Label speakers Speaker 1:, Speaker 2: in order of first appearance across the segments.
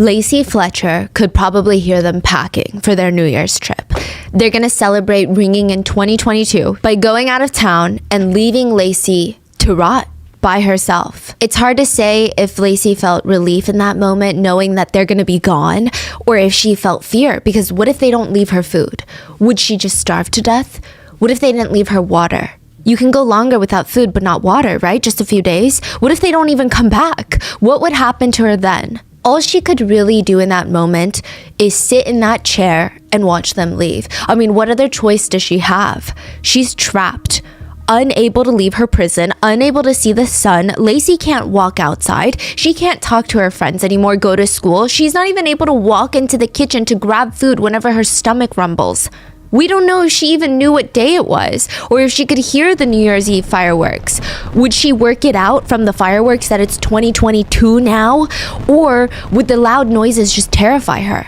Speaker 1: Lacey Fletcher could probably hear them packing for their New Year's trip. They're going to celebrate ringing in 2022 by going out of town and leaving Lacey to rot by herself. It's hard to say if Lacey felt relief in that moment knowing that they're going to be gone, or if she felt fear, because what if they don't leave her food? Would she just starve to death? What if they didn't leave her water? You can go longer without food but not water, right? Just a few days. What if they don't even come back? What would happen to her then? All she could really do in that moment is sit in that chair and watch them leave. I mean, what other choice does she have? She's trapped, unable to leave her prison, unable to see the sun. Lacey can't walk outside. She can't talk to her friends anymore, go to school. She's not even able to walk into the kitchen to grab food whenever her stomach rumbles. We don't know if she even knew what day it was, or if she could hear the New Year's Eve fireworks. Would she work it out from the fireworks that it's 2022 now? Or would the loud noises just terrify her?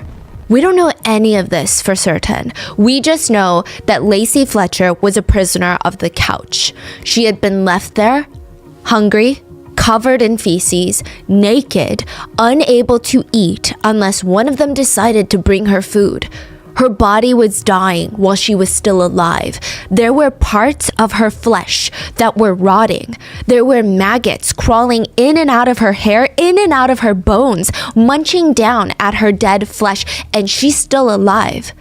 Speaker 1: We don't know any of this for certain. We just know that Lacey Fletcher was a prisoner of the couch. She had been left there, hungry, covered in feces, naked, unable to eat unless one of them decided to bring her food. Her body was dying while she was still alive. There were parts of her flesh that were rotting. There were maggots crawling in and out of her hair, in and out of her bones, munching down at her dead flesh, and she's still alive.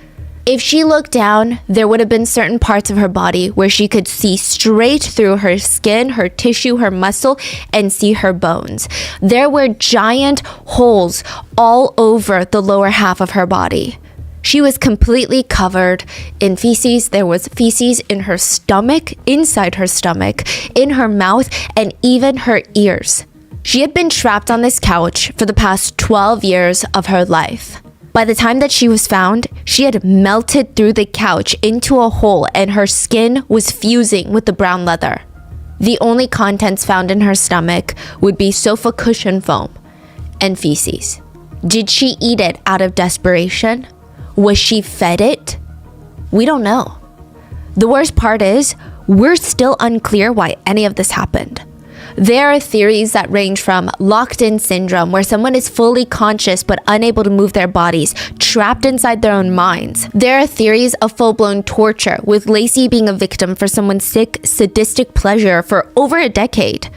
Speaker 1: If she looked down, there would have been certain parts of her body where she could see straight through her skin, her tissue, her muscle, and see her bones. There were giant holes all over the lower half of her body. She was completely covered in feces. There was feces in her stomach, inside her stomach, in her mouth, and even her ears. She had been trapped on this couch for the past 12 years of her life. By the time that she was found, she had melted through the couch into a hole, and her skin was fusing with the brown leather. The only contents found in her stomach would be sofa cushion foam and feces. Did she eat it out of desperation? Was she fed it? We don't know. The worst part is, we're still unclear why any of this happened. There are theories that range from locked-in syndrome, where someone is fully conscious but unable to move their bodies, trapped inside their own minds. There are theories of full-blown torture, with Lacey being a victim for someone's sick, sadistic pleasure for over a decade.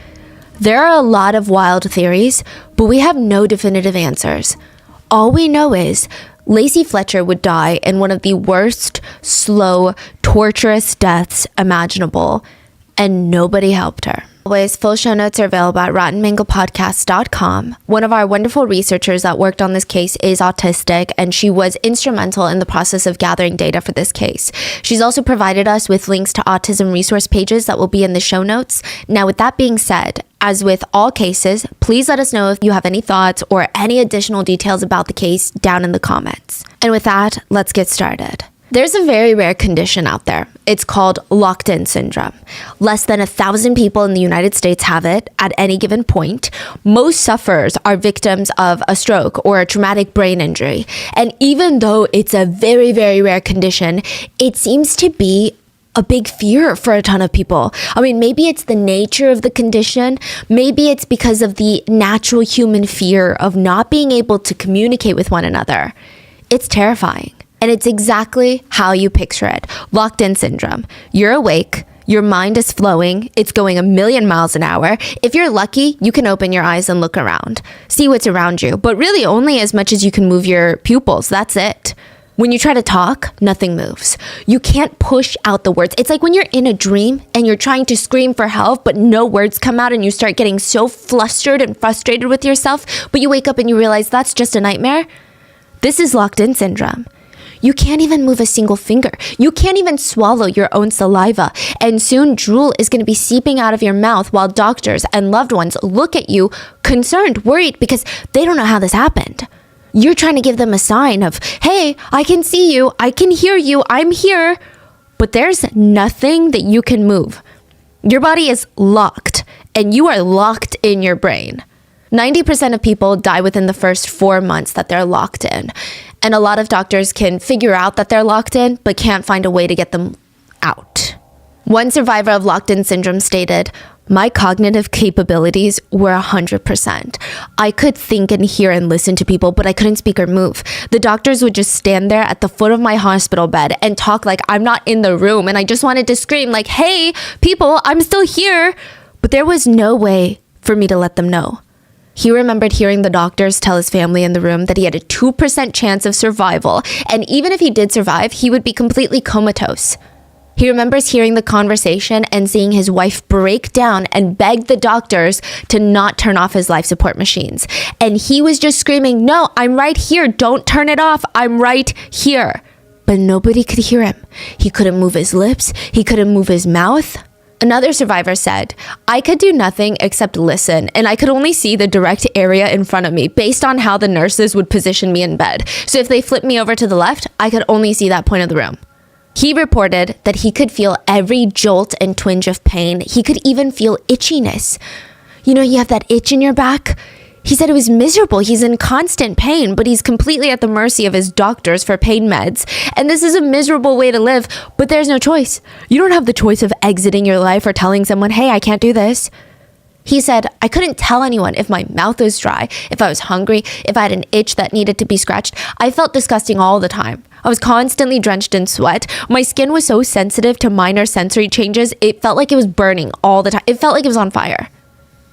Speaker 1: There are a lot of wild theories, but we have no definitive answers. All we know is Lacey Fletcher would die in one of the worst, slow, torturous deaths imaginable, and nobody helped her. Always, full show notes are available at rottenmangopodcast.com. One of our wonderful researchers that worked on this case is autistic, and she was instrumental in the process of gathering data for this case. She's also provided us with links to autism resource pages that will be in the show notes. Now, with that being said, as with all cases, please let us know if you have any thoughts or any additional details about the case down in the comments. And with that, let's get started. There's a very rare condition out there. It's called locked-in syndrome. Less than 1,000 people in the United States have it at any given point. Most sufferers are victims of a stroke or a traumatic brain injury. And even though it's a very, very rare condition, it seems to be a big fear for a ton of people. I mean, maybe it's the nature of the condition. Maybe it's because of the natural human fear of not being able to communicate with one another. It's terrifying. And it's exactly how you picture it. Locked-in syndrome. You're awake. Your mind is flowing. It's going 1,000,000 miles an hour. If you're lucky, you can open your eyes and look around. See what's around you. But really only as much as you can move your pupils. That's it. When you try to talk, nothing moves. You can't push out the words. It's like when you're in a dream and you're trying to scream for help, but no words come out and you start getting so flustered and frustrated with yourself, but you wake up and you realize that's just a nightmare. This is locked-in syndrome. You can't even move a single finger. You can't even swallow your own saliva. And soon drool is going to be seeping out of your mouth while doctors and loved ones look at you concerned, worried, because they don't know how this happened. You're trying to give them a sign of, hey, I can see you, I can hear you, I'm here. But there's nothing that you can move. Your body is locked, and you are locked in your brain. 90% of people die within the first 4 months that they're locked in. And a lot of doctors can figure out that they're locked in, but can't find a way to get them out. One survivor of locked-in syndrome stated, My cognitive capabilities were 100%. I could think and hear and listen to people, but I couldn't speak or move. The doctors would just stand there at the foot of my hospital bed and talk like I'm not in the room, and I just wanted to scream like, hey, people, I'm still here. But there was no way for me to let them know. He remembered hearing the doctors tell his family in the room that he had a 2% chance of survival, and even if he did survive, he would be completely comatose. He remembers hearing the conversation and seeing his wife break down and beg the doctors to not turn off his life support machines. And he was just screaming, no, I'm right here. Don't turn it off. I'm right here. But nobody could hear him. He couldn't move his lips. He couldn't move his mouth. Another survivor said, I could do nothing except listen, and I could only see the direct area in front of me based on how the nurses would position me in bed. So if they flipped me over to the left, I could only see that point of the room. He reported that he could feel every jolt and twinge of pain. He could even feel itchiness. You know, you have that itch in your back? He said it was miserable. He's in constant pain, but he's completely at the mercy of his doctors for pain meds. And this is a miserable way to live, but there's no choice. You don't have the choice of exiting your life or telling someone, hey, I can't do this. He said, I couldn't tell anyone if my mouth was dry, if I was hungry, if I had an itch that needed to be scratched. I felt disgusting all the time. I was constantly drenched in sweat. My skin was so sensitive to minor sensory changes, it felt like it was burning all the time. It felt like it was on fire.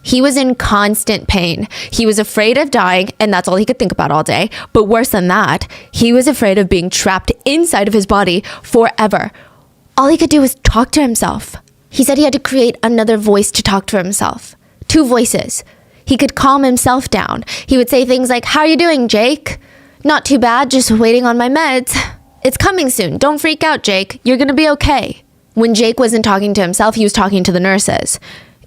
Speaker 1: He was in constant pain. He was afraid of dying, and that's all he could think about all day. But worse than that, he was afraid of being trapped inside of his body forever. All he could do was talk to himself. He said he had to create another voice to talk to himself. 2 voices. He could calm himself down. He would say things like, how are you doing, Jake? Not too bad, just waiting on my meds. It's coming soon. Don't freak out, Jake. You're gonna be okay. When Jake wasn't talking to himself, he was talking to the nurses.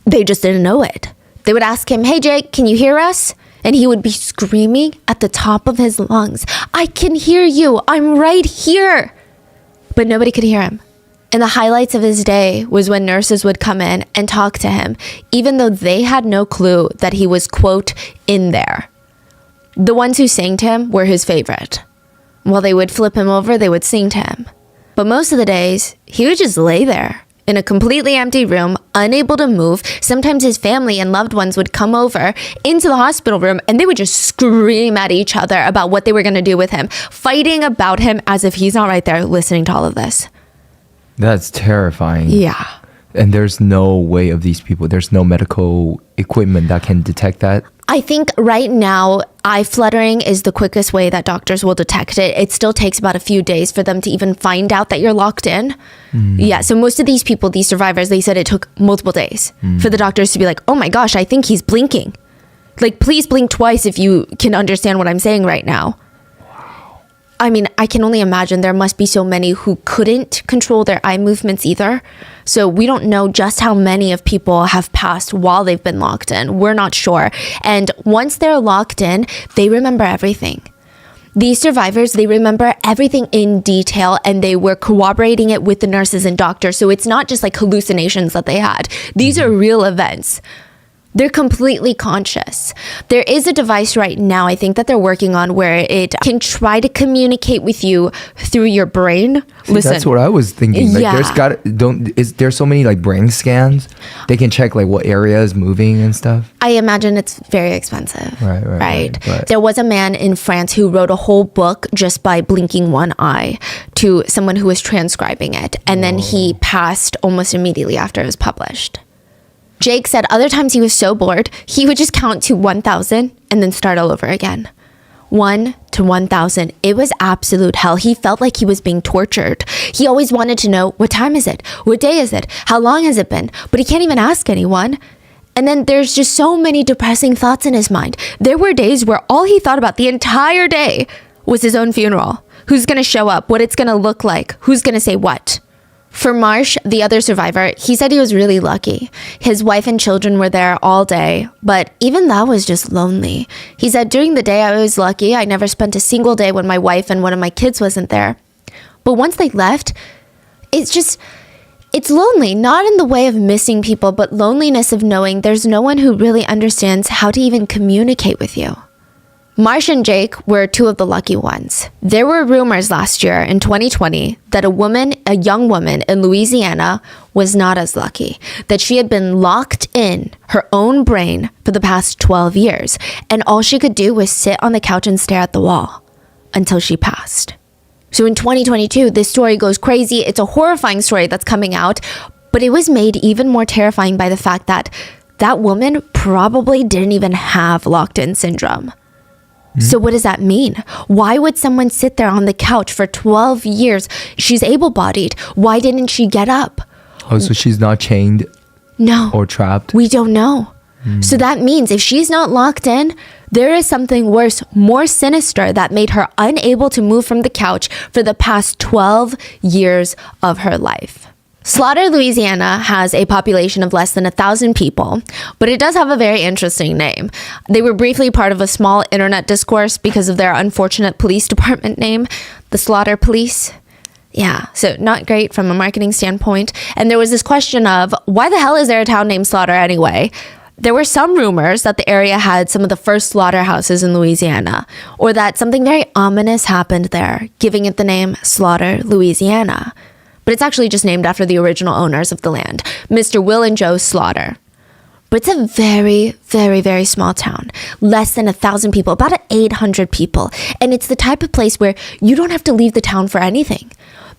Speaker 1: They just didn't know it. They would ask him, hey, Jake, can you hear us? And he would be screaming at the top of his lungs, I can hear you. I'm right here. But nobody could hear him. And the highlights of his day was when nurses would come in and talk to him, even though they had no clue that he was, quote, in there. The ones who sang to him were his favorite. While they would flip him over, they would sing to him. But most of the days, he would just lay there in a completely empty room, unable to move. Sometimes his family and loved ones would come over into the hospital room and they would just scream at each other about what they were going to do with him, fighting about him as if he's not right there listening to all of this.
Speaker 2: That's terrifying.
Speaker 1: Yeah.
Speaker 2: And there's no way of these people, there's no medical equipment that can detect that?
Speaker 1: I think right now, eye fluttering is the quickest way that doctors will detect it. It still takes about a few days for them to even find out that you're locked in. Yeah, so most of these people, these survivors, they said it took multiple days for the doctors to be like, oh my gosh, I think he's blinking. Like, please blink twice if you can understand what I'm saying right now. I mean, I can only imagine there must be so many who couldn't control their eye movements either. So we don't know just how many of people have passed while they've been locked in. We're not sure. And once they're locked in, they remember everything. These survivors, they remember everything in detail, and they were corroborating it with the nurses and doctors. So it's not just like hallucinations that they had. These are real events. They're completely conscious. There is a device right now, I think, that they're working on where it can try to communicate with you through your brain.
Speaker 2: Listen, that's what I was thinking. Like, there's so many like brain scans. They can check like what area is moving and stuff.
Speaker 1: I imagine it's very expensive.
Speaker 2: Right.
Speaker 1: There was a man in France who wrote a whole book just by blinking one eye to someone who was transcribing it. And then he passed almost immediately after it was published. Jake said other times he was so bored, he would just count to 1,000 and then start all over again. 1 to 1,000. It was absolute hell. He felt like he was being tortured. He always wanted to know, what time is it? What day is it? How long has it been? But he can't even ask anyone. And then there's just so many depressing thoughts in his mind. There were days where all he thought about the entire day was his own funeral. Who's going to show up? What it's going to look like? Who's going to say what? For Marsh, the other survivor, he said he was really lucky. His wife and children were there all day, but even that was just lonely. He said, during the day I was lucky. I never spent a single day when my wife and one of my kids wasn't there. But once they left, it's lonely, not in the way of missing people, but loneliness of knowing there's no one who really understands how to even communicate with you. Marsh and Jake were two of the lucky ones. There were rumors last year in 2020 that a young woman in Louisiana was not as lucky, that she had been locked in her own brain for the past 12 years, and all she could do was sit on the couch and stare at the wall until she passed. So in 2022, this story goes crazy. It's a horrifying story that's coming out, but it was made even more terrifying by the fact that that woman probably didn't even have locked-in syndrome. So what does that mean? Why would someone sit there on the couch for 12 years? She's able-bodied. Why didn't she get up?
Speaker 2: Oh, so she's not chained?
Speaker 1: No.
Speaker 2: Or trapped?
Speaker 1: We don't know. So that means if she's not locked in, there is something worse, more sinister, that made her unable to move from the couch for the past 12 years of her life. Slaughter, Louisiana has a population of less than 1,000 people, but it does have a very interesting name. They were briefly part of a small internet discourse because of their unfortunate police department name, the Slaughter Police. Yeah, so not great from a marketing standpoint. And there was this question of, why the hell is there a town named Slaughter anyway? There were some rumors that the area had some of the first slaughterhouses in Louisiana, or that something very ominous happened there, giving it the name Slaughter, Louisiana. But it's actually just named after the original owners of the land, Mr. Will and Joe Slaughter. But it's a very, very, very small town. Less than 1,000 people, about 800 people. And it's the type of place where you don't have to leave the town for anything.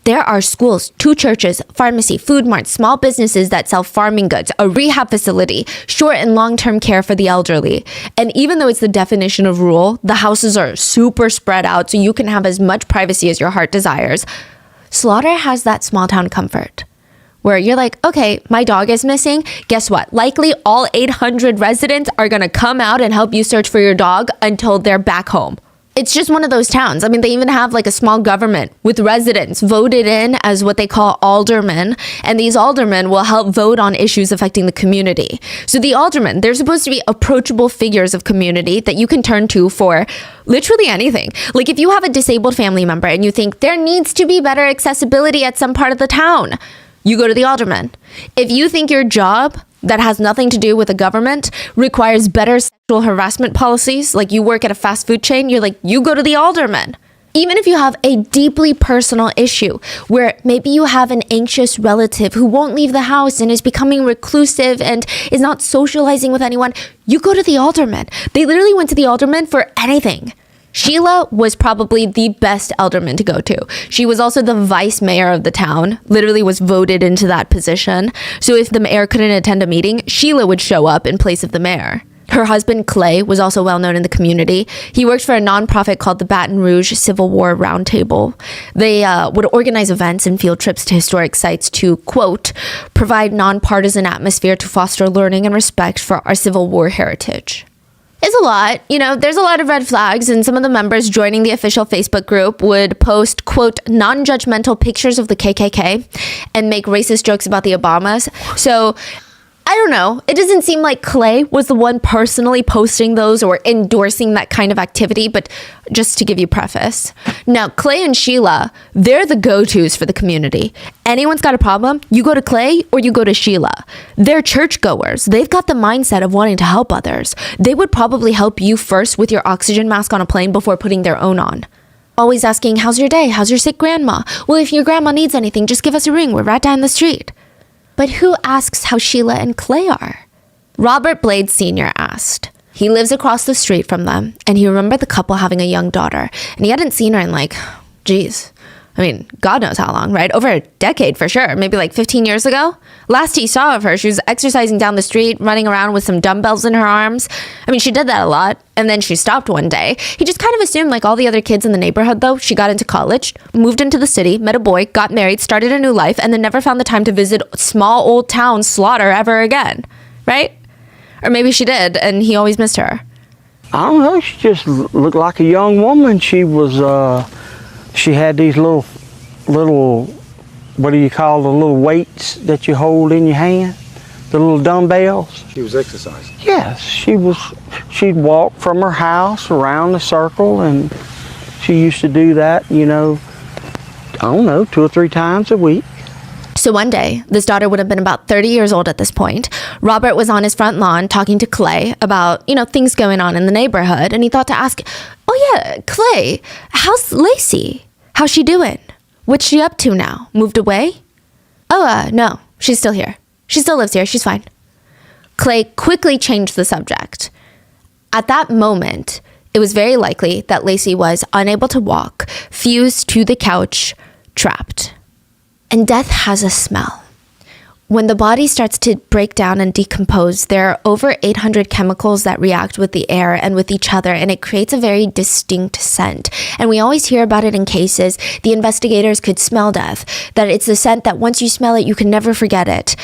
Speaker 1: There are schools, 2 churches, pharmacy, food marts, small businesses that sell farming goods, a rehab facility, short and long-term care for the elderly. And even though it's the definition of rural, the houses are super spread out so you can have as much privacy as your heart desires. Slaughter has that small town comfort where you're like, okay, my dog is missing. Guess what? Likely all 800 residents are going to come out and help you search for your dog until they're back home. It's just one of those towns. I mean, they even have like a small government with residents voted in as what they call aldermen. And these aldermen will help vote on issues affecting the community. So the aldermen, they're supposed to be approachable figures of community that you can turn to for literally anything. Like if you have a disabled family member and you think there needs to be better accessibility at some part of the town, you go to the alderman. If you think your job that has nothing to do with the government requires better sexual harassment policies, like you work at a fast food chain, you're like, you go to the alderman. Even if you have a deeply personal issue where maybe you have an anxious relative who won't leave the house and is becoming reclusive and is not socializing with anyone, you go to the alderman. They literally went to the alderman for anything. Sheila was probably the best alderman to go to. She was also the vice mayor of the town, literally was voted into that position. So if the mayor couldn't attend a meeting, Sheila would show up in place of the mayor. Her husband, Clay, was also well known in the community. He worked for a nonprofit called the Baton Rouge Civil War Roundtable. They would organize events and field trips to historic sites to, quote, provide nonpartisan atmosphere to foster learning and respect for our Civil War heritage. It's a lot. You know, there's a lot of red flags, and some of the members joining the official Facebook group would post, quote, non-judgmental pictures of the KKK and make racist jokes about the Obamas. So I don't know. It doesn't seem like Clay was the one personally posting those or endorsing that kind of activity, but just to give you preface. Now, Clay and Sheila, they're the go-tos for the community. Anyone's got a problem, you go to Clay or you go to Sheila. They're churchgoers. They've got the mindset of wanting to help others. They would probably help you first with your oxygen mask on a plane before putting their own on. Always asking, how's your day? How's your sick grandma? Well, if your grandma needs anything, just give us a ring. We're right down the street. But who asks how Sheila and Clay are? Robert Blades Sr. asked. He lives across the street from them, and he remembered the couple having a young daughter, and he hadn't seen her in God knows how long, right? Over a decade for sure, maybe like 15 years ago. Last he saw of her, she was exercising down the street, running around with some dumbbells in her arms. I mean, she did that a lot, and then she stopped one day. He just kind of assumed, like all the other kids in the neighborhood, though, she got into college, moved into the city, met a boy, got married, started a new life, and then never found the time to visit small old town Slaughter ever again, right? Or maybe she did, and he always missed her.
Speaker 3: I don't know, she just looked like a young woman. She was, she had these little, what do you call the little weights that you hold in your hand? The little dumbbells.
Speaker 4: She was exercising?
Speaker 3: Yes, she'd walk from her house around the circle, and she used to do that, 2 or 3 times a week.
Speaker 1: So one day, this daughter would have been about 30 years old at this point. Robert was on his front lawn talking to Clay about, things going on in the neighborhood. And he thought to ask, oh yeah, Clay, how's Lacey? How's she doing? What's she up to now? Moved away? Oh, no, she's still here. She still lives here. She's fine. Clay quickly changed the subject. At that moment, it was very likely that Lacey was unable to walk, fused to the couch, trapped. And death has a smell. When the body starts to break down and decompose, there are over 800 chemicals that react with the air and with each other, and it creates a very distinct scent. And we always hear about it in cases. The investigators could smell death, that it's a scent that once you smell it, you can never forget it.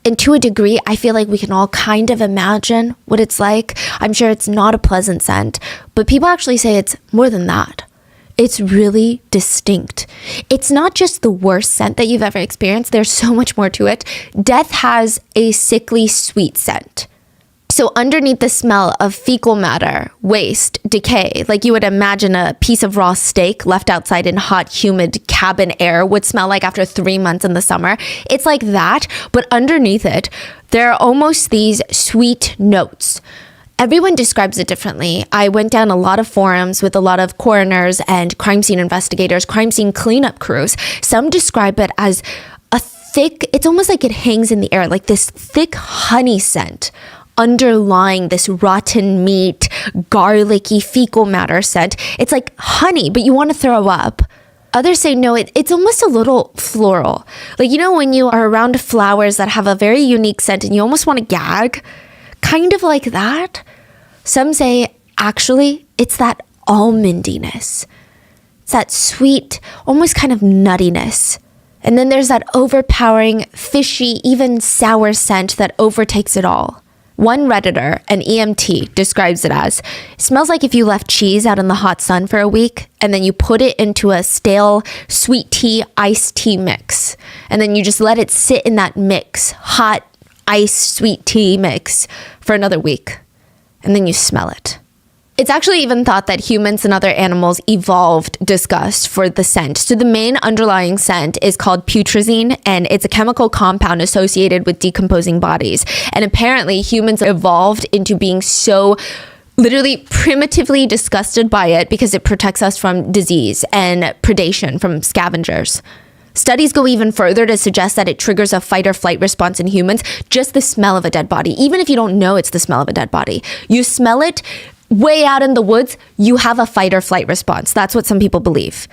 Speaker 1: And to a degree, I feel like we can all kind of imagine what it's like. I'm sure it's not a pleasant scent, but people actually say it's more than that. It's really distinct. It's not just the worst scent that you've ever experienced. There's so much more to it. Death has a sickly sweet scent. So underneath the smell of fecal matter, waste, decay, like you would imagine a piece of raw steak left outside in hot, humid cabin air would smell like after 3 months in the summer. It's like that, but underneath it, there are almost these sweet notes. Everyone describes it differently. I went down a lot of forums with a lot of coroners and crime scene investigators, crime scene cleanup crews. Some describe it as a thick, it's almost like it hangs in the air, like this thick honey scent underlying this rotten meat, garlicky fecal matter scent. It's like honey, but you want to throw up. Others say no, it's almost a little floral. Like, when you are around flowers that have a very unique scent and you almost want to gag? Kind of like that. Some say, actually, it's that almondiness. It's that sweet, almost kind of nuttiness. And then there's that overpowering, fishy, even sour scent that overtakes it all. One Redditor, an EMT, describes it as, it smells like if you left cheese out in the hot sun for a week and then you put it into a stale sweet tea, iced tea mix. And then you just let it sit in that mix, hot, iced sweet tea mix for another week, and then you smell it. It's actually even thought that humans and other animals evolved disgust for the scent. So the main underlying scent is called putrescine, and it's a chemical compound associated with decomposing bodies. And apparently humans evolved into being so literally primitively disgusted by it because it protects us from disease and predation from scavengers. Studies go even further to suggest that it triggers a fight or flight response in humans. Just the smell of a dead body, even if you don't know it's the smell of a dead body, you smell it way out in the woods, you have a fight or flight response. That's what some people believe.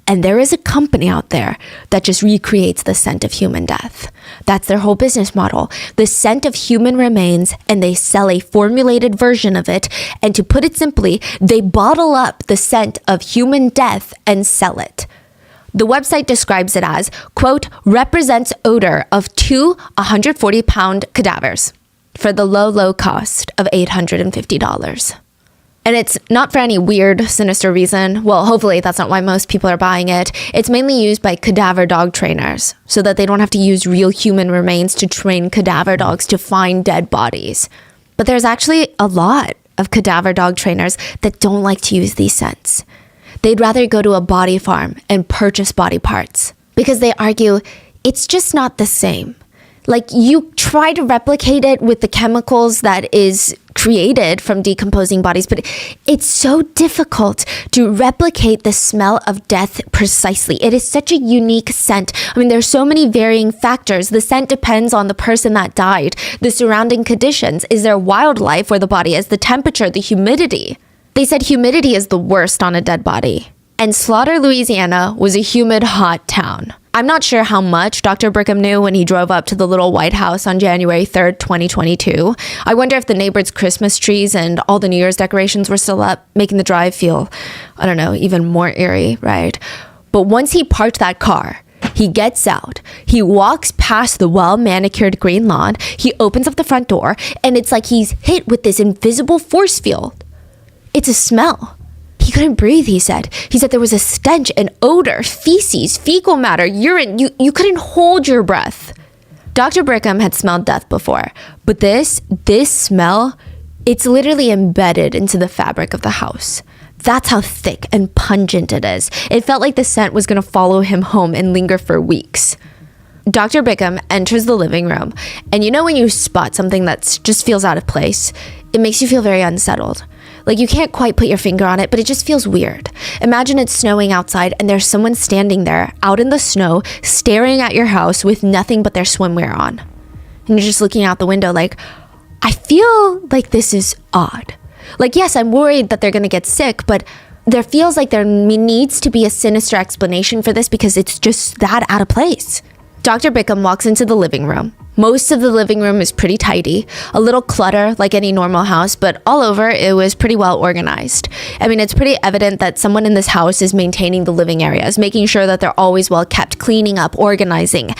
Speaker 1: And there is a company out there that just recreates the scent of human death. That's their whole business model. The scent of human remains, and they sell a formulated version of it. And to put it simply, they bottle up the scent of human death and sell it. The website describes it as, quote, represents odor of 2 140-pound cadavers for the low cost of $850. And it's not for any weird, sinister reason. Well, hopefully that's not why most people are buying it. It's mainly used by cadaver dog trainers so that they don't have to use real human remains to train cadaver dogs to find dead bodies. But there's actually a lot of cadaver dog trainers that don't like to use these scents. They'd rather go to a body farm and purchase body parts because they argue it's just not the same. Like, you try to replicate it with the chemicals that is created from decomposing bodies, but it's so difficult to replicate the smell of death precisely. It is such a unique scent. I mean, there's so many varying factors. The scent depends on the person that died, the surrounding conditions. Is there wildlife where the body is? The temperature, the humidity. They said humidity is the worst on a dead body. And Slaughter, Louisiana was a humid, hot town. I'm not sure how much Dr. Brickham knew when he drove up to the little White House on January 3rd, 2022. I wonder if the neighbor's Christmas trees and all the New Year's decorations were still up, making the drive feel, I don't know, even more eerie, right? But once he parked that car, he gets out, he walks past the well-manicured green lawn, he opens up the front door, and it's like he's hit with this invisible force field. It's a smell. He couldn't breathe, he said. He said there was a stench, an odor, feces, fecal matter, urine. You couldn't hold your breath. Dr. Brickham had smelled death before, but this smell, it's literally embedded into the fabric of the house. That's how thick and pungent it is. It felt like the scent was going to follow him home and linger for weeks. Dr. Bickham enters the living room, and you know when you spot something that just feels out of place, it makes you feel very unsettled. Like you can't quite put your finger on it, but it just feels weird. Imagine it's snowing outside and there's someone standing there out in the snow, staring at your house with nothing but their swimwear on. And you're just looking out the window like, I feel like this is odd. Like, yes, I'm worried that they're going to get sick, but there feels like there needs to be a sinister explanation for this because it's just that out of place. Dr. Bickham walks into the living room. Most of the living room is pretty tidy, a little clutter like any normal house, but all over it was pretty well organized. I mean, it's pretty evident that someone in this house is maintaining the living areas, making sure that they're always well kept, cleaning up, organizing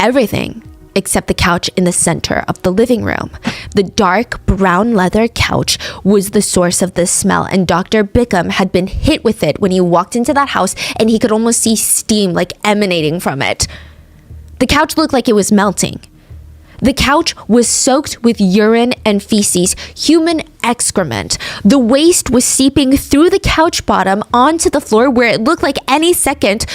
Speaker 1: everything except the couch in the center of the living room. The dark brown leather couch was the source of the smell, and Dr. Bickham had been hit with it when he walked into that house, and he could almost see steam like emanating from it. The couch looked like it was melting. The couch was soaked with urine and feces, human excrement. The waste was seeping through the couch bottom onto the floor where it looked like any second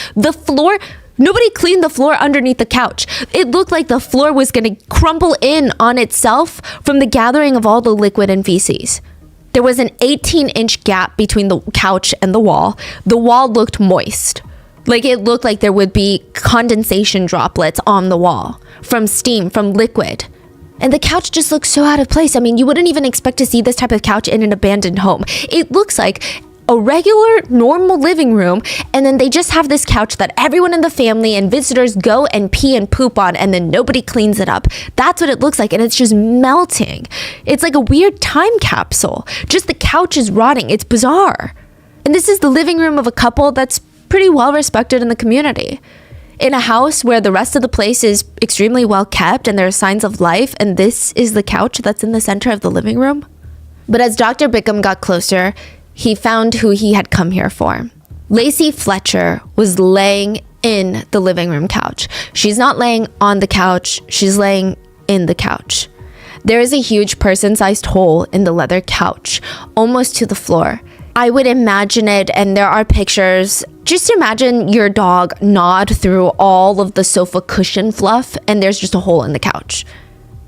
Speaker 1: nobody cleaned the floor underneath the couch. It looked like the floor was going to crumble in on itself from the gathering of all the liquid and feces. There was an 18-inch gap between the couch and the wall. The wall looked moist. Like it looked like there would be condensation droplets on the wall from steam, from liquid. And the couch just looked so out of place. I mean, you wouldn't even expect to see this type of couch in an abandoned home. It looks like a regular, normal living room, and then they just have this couch that everyone in the family and visitors go and pee and poop on, and then nobody cleans it up. That's what it looks like, and it's just melting. It's like a weird time capsule. Just the couch is rotting. It's bizarre. And this is the living room of a couple that's pretty well respected in the community. In a house where the rest of the place is extremely well kept and there are signs of life, and this is the couch that's in the center of the living room. But as Dr. Bickham got closer, he found who he had come here for. Lacey Fletcher was laying in the living room couch. She's not laying on the couch, she's laying in the couch. There is a huge person-sized hole in the leather couch, almost to the floor. I would imagine it, and there are pictures. Just imagine your dog gnawed through all of the sofa cushion fluff, and there's just a hole in the couch.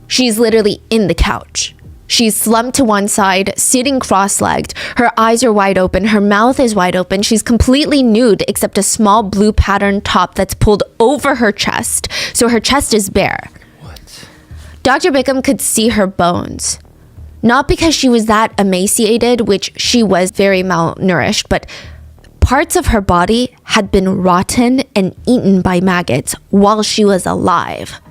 Speaker 1: She's literally in the couch. She's slumped to one side, sitting cross-legged. Her eyes are wide open. Her mouth is wide open. She's completely nude except a small blue patterned top that's pulled over her chest. So her chest is bare.
Speaker 2: What?
Speaker 1: Dr. Bickham could see her bones. Not because she was that emaciated, which she was very malnourished, but parts of her body had been rotten and eaten by maggots while she was alive.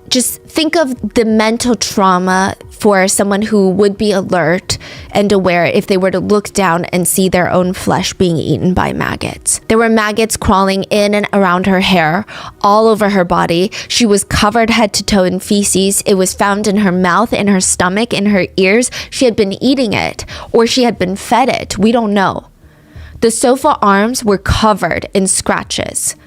Speaker 1: Just think of the mental trauma for someone who would be alert and aware if they were to look down and see their own flesh being eaten by maggots. There were maggots crawling in and around her hair, all over her body. She was covered head to toe in feces. It was found in her mouth, in her stomach, in her ears. She had been eating it, or she had been fed it. We don't know. The sofa arms were covered in scratches.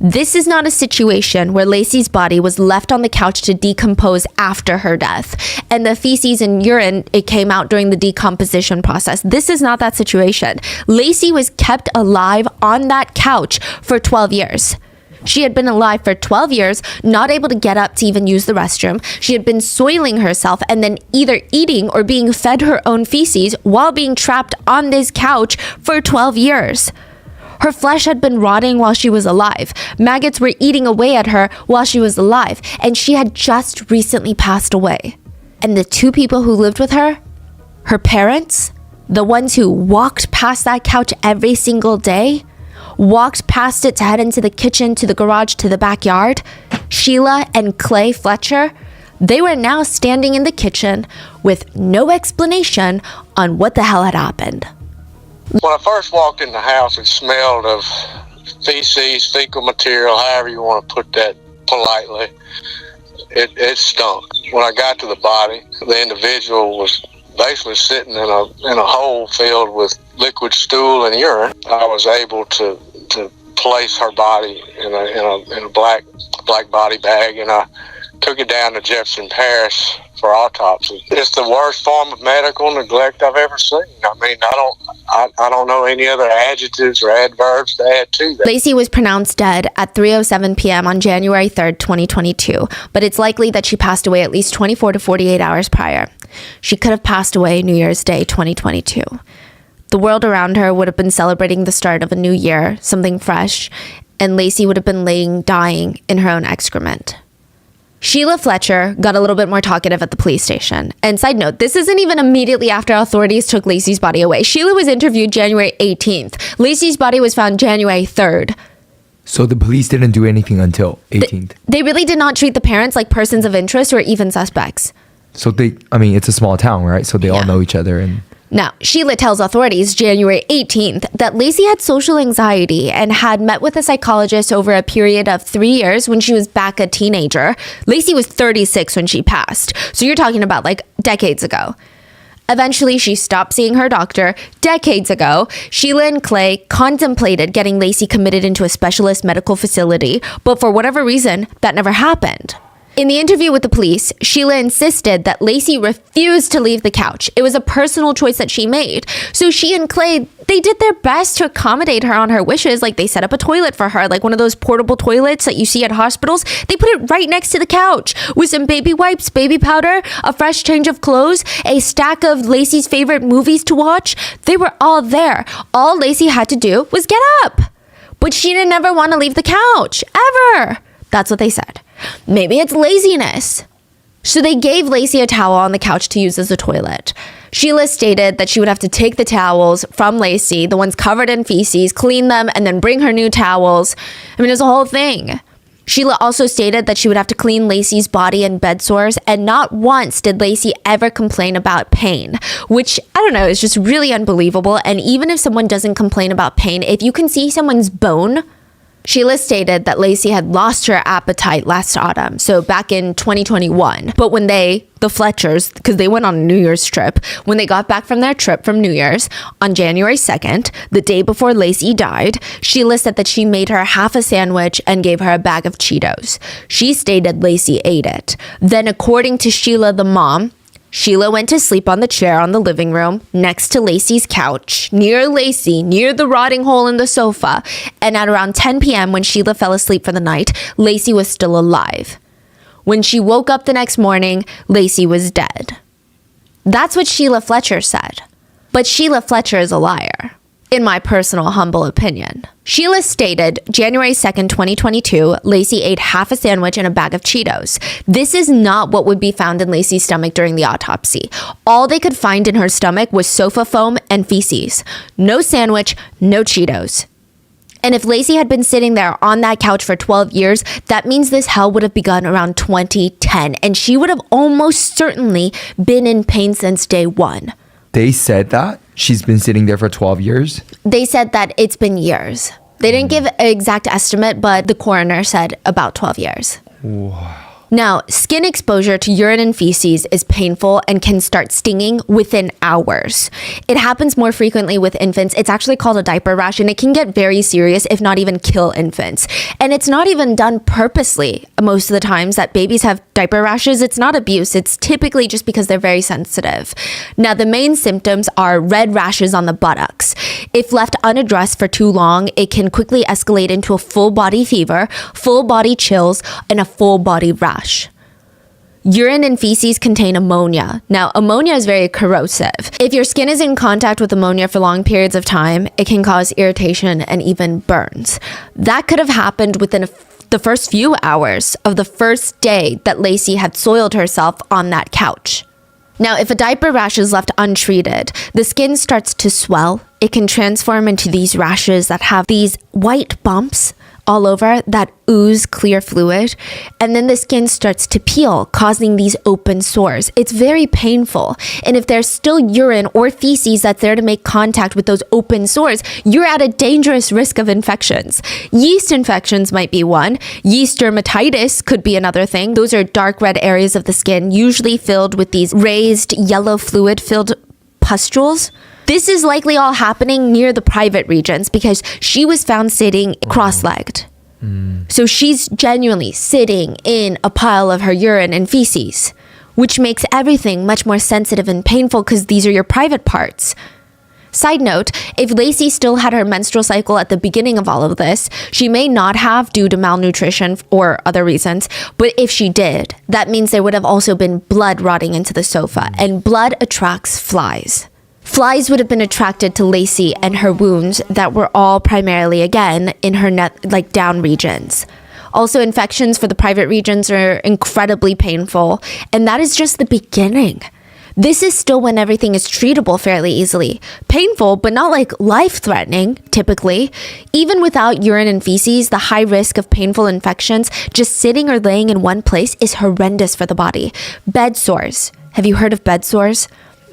Speaker 1: This is not a situation where Lacey's body was left on the couch to decompose after her death, and the feces and urine, it came out during the decomposition process. This is not that situation. Lacey was kept alive on that couch for 12 years. She had been alive for 12 years, not able to get up to even use the restroom. She had been soiling herself and then either eating or being fed her own feces while being trapped on this couch for 12 years. Her flesh had been rotting while she was alive. Maggots were eating away at her while she was alive, and she had just recently passed away. And the two people who lived with her parents, the ones who walked past that couch every single day, walked past it to head into the kitchen, to the garage, to the backyard, Sheila and Clay Fletcher, they were now standing in the kitchen with no explanation on what the hell had happened.
Speaker 4: When I first walked in the house, it smelled of feces, fecal material, however you want to put that politely. It stunk. When I got to the body, the individual was basically sitting in a hole filled with liquid stool and urine. I was able to place her body in a black body bag, and I took it down to Jefferson Parish for autopsy. It's the worst form of medical neglect I've ever seen. I mean, I don't know any other adjectives or adverbs to add to that.
Speaker 1: Lacey was pronounced dead at 3:07 p.m. on January 3rd, 2022, but it's likely that she passed away at least 24 to 48 hours prior. She could have passed away New Year's Day, 2022. The world around her would have been celebrating the start of a new year, something fresh, and Lacey would have been laying dying in her own excrement. Sheila Fletcher got a little bit more talkative at the police station. And side note, this isn't even immediately after authorities took Lacey's body away. Sheila was interviewed January 18th. Lacey's body was found January 3rd.
Speaker 2: So the police didn't do anything until 18th.
Speaker 1: They really did not treat the parents like persons of interest or even suspects.
Speaker 2: So it's a small town, right? So they all know each other. And
Speaker 1: now, Sheila tells authorities January 18th that Lacey had social anxiety and had met with a psychologist over a period of 3 years when she was back a teenager. Lacey was 36 when she passed. So you're talking about like decades ago. Eventually, she stopped seeing her doctor decades ago. Sheila and Clay contemplated getting Lacey committed into a specialist medical facility, but for whatever reason, that never happened. In the interview with the police, Sheila insisted that Lacey refused to leave the couch. It was a personal choice that she made. So she and Clay, they did their best to accommodate her on her wishes. Like they set up a toilet for her, like one of those portable toilets that you see at hospitals. They put it right next to the couch with some baby wipes, baby powder, a fresh change of clothes, a stack of Lacey's favorite movies to watch. They were all there. All Lacey had to do was get up. But she didn't ever want to leave the couch, ever. That's what they said. Maybe it's laziness. So they gave Lacey a towel on the couch to use as a toilet. Sheila stated that she would have to take the towels from Lacey, the ones covered in feces, clean them, and then bring her new towels. I mean, it was a whole thing. Sheila also stated that she would have to clean Lacey's body and bed sores, and not once did Lacey ever complain about pain, which, I don't know, is just really unbelievable. And even if someone doesn't complain about pain, if you can see someone's bone, Sheila stated that Lacey had lost her appetite last autumn, so back in 2021. But when the Fletchers, because they went on a New Year's trip, when they got back from their trip from New Year's on January 2nd, the day before Lacey died, Sheila said that she made her half a sandwich and gave her a bag of Cheetos. She stated Lacey ate it. Then, according to Sheila, the mom, Sheila went to sleep on the chair on the living room next to Lacey's couch, near Lacey, near the rotting hole in the sofa. And at around 10 p.m. when Sheila fell asleep for the night, Lacey was still alive. When she woke up the next morning, Lacey was dead. That's what Sheila Fletcher said. But Sheila Fletcher is a liar, in my personal humble opinion. Sheila stated January 2nd, 2022, Lacey ate half a sandwich and a bag of Cheetos. This is not what would be found in Lacey's stomach during the autopsy. All they could find in her stomach was sofa foam and feces. No sandwich, no Cheetos. And if Lacey had been sitting there on that couch for 12 years, that means this hell would have begun around 2010, and she would have almost certainly been in pain since day one.
Speaker 2: They said that? She's been sitting there for 12 years?
Speaker 1: They said that it's been years. They didn't give an exact estimate, but the coroner said about 12 years.
Speaker 2: Wow.
Speaker 1: Now, skin exposure to urine and feces is painful and can start stinging within hours. It happens more frequently with infants. It's actually called a diaper rash, and it can get very serious, if not even kill infants. And it's not even done purposely. Most of the times that babies have diaper rashes, it's not abuse. It's typically just because they're very sensitive. Now, the main symptoms are red rashes on the buttocks. If left unaddressed for too long, it can quickly escalate into a full body fever, full body chills, and a full body rash. Urine and feces contain ammonia. Now, ammonia is very corrosive. If your skin is in contact with ammonia for long periods of time, it can cause irritation and even burns. That could have happened within the first few hours of the first day that Lacey had soiled herself on that couch. Now, if a diaper rash is left untreated, the skin starts to swell. It can transform into these rashes that have these white bumps all over that ooze clear fluid, and then the skin starts to peel, causing these open sores. It's very painful, and if there's still urine or feces that's there to make contact with those open sores, you're at a dangerous risk of infections. Yeast infections might be one. Yeast dermatitis could be another thing. Those are dark red areas of the skin, usually filled with these raised yellow fluid-filled pustules. This is likely all happening near the private regions because she was found sitting cross-legged. So she's genuinely sitting in a pile of her urine and feces, which makes everything much more sensitive and painful because these are your private parts. Side note, if Lacey still had her menstrual cycle at the beginning of all of this, she may not have due to malnutrition or other reasons, but if she did, that means there would have also been blood rotting into the sofa, and blood attracts flies. Flies would have been attracted to Lacey and her wounds that were all primarily, again, in her down regions. Also, infections for the private regions are incredibly painful, and that is just the beginning. This is still when everything is treatable fairly easily. Painful, but not like life-threatening, typically. Even without urine and feces, the high risk of painful infections just sitting or laying in one place is horrendous for the body. Bed sores. Have you heard of bed sores?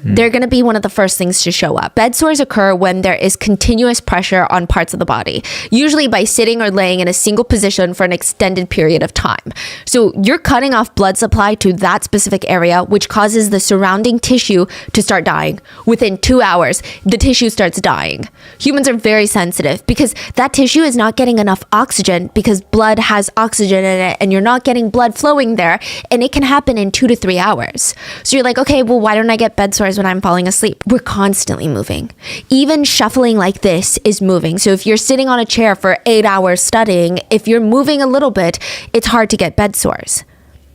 Speaker 1: They're going to be one of the first things to show up. Bed sores occur when there is continuous pressure on parts of the body, usually by sitting or laying in a single position for an extended period of time. So you're cutting off blood supply to that specific area, which causes the surrounding tissue to start dying. Within 2 hours, the tissue starts dying. Humans are very sensitive because that tissue is not getting enough oxygen because blood has oxygen in it and you're not getting blood flowing there, and it can happen in 2 to 3 hours. So you're like, okay, well, why don't I get bed sores when I'm falling asleep? We're constantly moving. Even shuffling like this is moving. So if you're sitting on a chair for 8 hours studying, if you're moving a little bit, it's hard to get bed sores.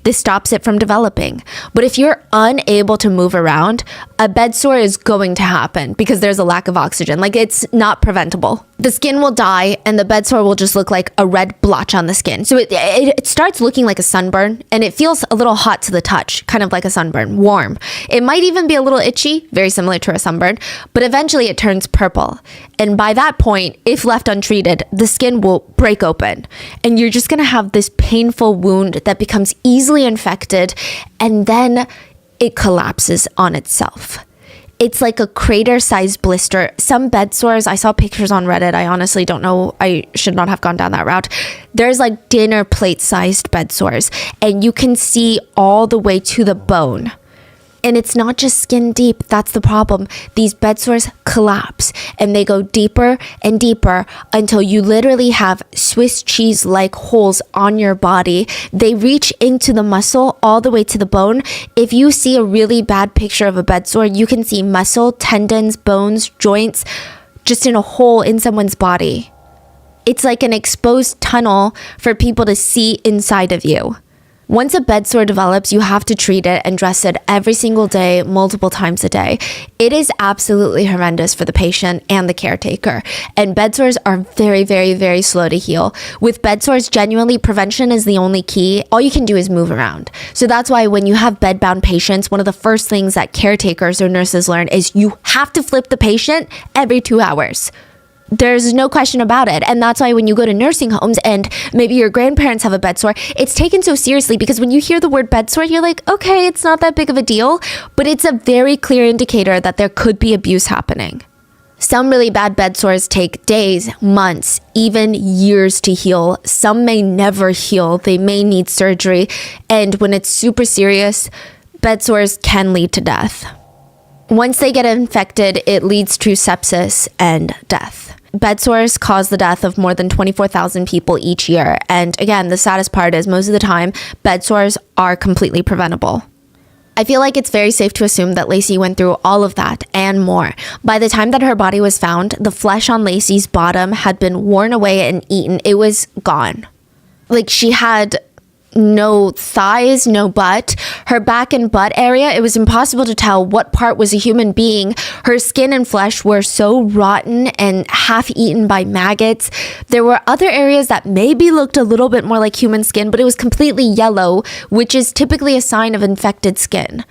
Speaker 1: This stops it from developing. But if you're unable to move around, a bed sore is going to happen because there's a lack of oxygen. Like, it's not preventable. The skin will die and the bed sore will just look like a red blotch on the skin. So it starts looking like a sunburn, and it feels a little hot to the touch, kind of like a sunburn, warm. It might even be a little itchy, very similar to a sunburn, but eventually it turns purple. And by that point, if left untreated, the skin will break open and you're just going to have this painful wound that becomes easily infected, and then it collapses on itself. It's like a crater-sized blister. Some bed sores, I saw pictures on Reddit. I honestly don't know. I should not have gone down that route. There's like dinner plate-sized bed sores, and you can see all the way to the bone. And it's not just skin deep. That's the problem. These bed sores collapse and they go deeper and deeper until you literally have Swiss cheese-like holes on your body. They reach into the muscle all the way to the bone. If you see a really bad picture of a bed sore, you can see muscle, tendons, bones, joints, just in a hole in someone's body. It's like an exposed tunnel for people to see inside of you. Once a bed sore develops, you have to treat it and dress it every single day, multiple times a day. It is absolutely horrendous for the patient and the caretaker. And bed sores are very, very, very slow to heal. With bed sores, genuinely, prevention is the only key. All you can do is move around. So that's why when you have bedbound patients, one of the first things that caretakers or nurses learn is you have to flip the patient every 2 hours. There's no question about it. And that's why when you go to nursing homes and maybe your grandparents have a bed sore, it's taken so seriously because when you hear the word bed sore, you're like, okay, it's not that big of a deal, but it's a very clear indicator that there could be abuse happening. Some really bad bed sores take days, months, even years to heal. Some may never heal. They may need surgery. And when it's super serious, bed sores can lead to death. Once they get infected, it leads to sepsis and death. Bed sores cause the death of more than 24,000 people each year. And again, the saddest part is most of the time, bed sores are completely preventable. I feel like it's very safe to assume that Lacey went through all of that and more. By the time that her body was found, the flesh on Lacey's bottom had been worn away and eaten. It was gone. Like, she had no thighs, no butt. Her back and butt area, it was impossible to tell what part was a human being. Her skin and flesh were so rotten and half eaten by maggots. There were other areas that maybe looked a little bit more like human skin, but it was completely yellow, which is typically a sign of infected skin.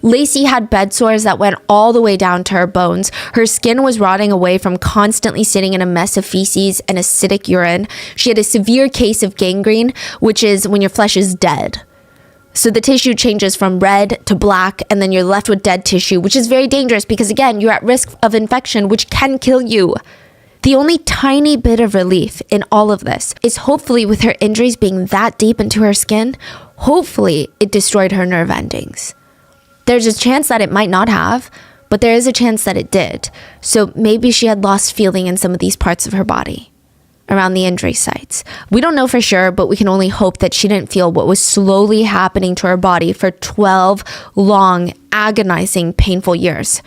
Speaker 1: Lacey had bed sores that went all the way down to her bones. Her skin was rotting away from constantly sitting in a mess of feces and acidic urine. She had a severe case of gangrene, which is when your flesh is dead. So the tissue changes from red to black, and then you're left with dead tissue, which is very dangerous because, again, you're at risk of infection, which can kill you. The only tiny bit of relief in all of this is hopefully with her injuries being that deep into her skin, hopefully it destroyed her nerve endings. There's a chance that it might not have, but there is a chance that it did. So maybe she had lost feeling in some of these parts of her body. around the injury sites. We don't know for sure, but we can only hope that she didn't feel what was slowly happening to her body for 12 long, agonizing, painful years.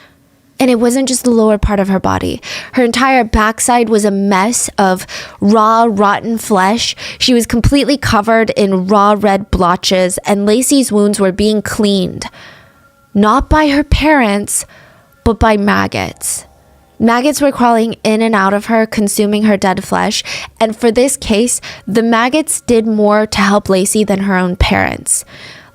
Speaker 1: And it wasn't just the lower part of her body. Her entire backside was a mess of raw, rotten flesh. She was completely covered in raw red blotches, and Lacey's wounds were being cleaned. Not by her parents, but by maggots. Maggots were crawling in and out of her, consuming her dead flesh. And for this case, the maggots did more to help Lacey than her own parents.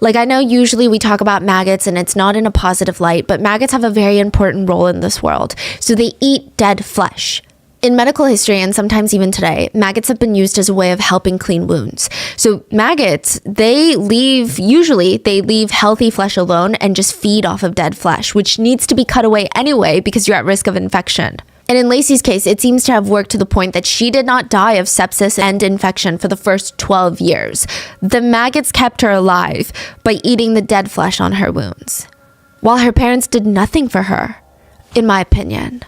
Speaker 1: Like, I know usually we talk about maggots and it's not in a positive light, but maggots have a very important role in this world. So they eat dead flesh. In medical history, and sometimes even today, maggots have been used as a way of helping clean wounds. So maggots, they leave healthy flesh alone and just feed off of dead flesh, which needs to be cut away anyway because you're at risk of infection. And in Lacey's case, it seems to have worked to the point that she did not die of sepsis and infection for the first 12 years. The maggots kept her alive by eating the dead flesh on her wounds, while her parents did nothing for her, in my opinion.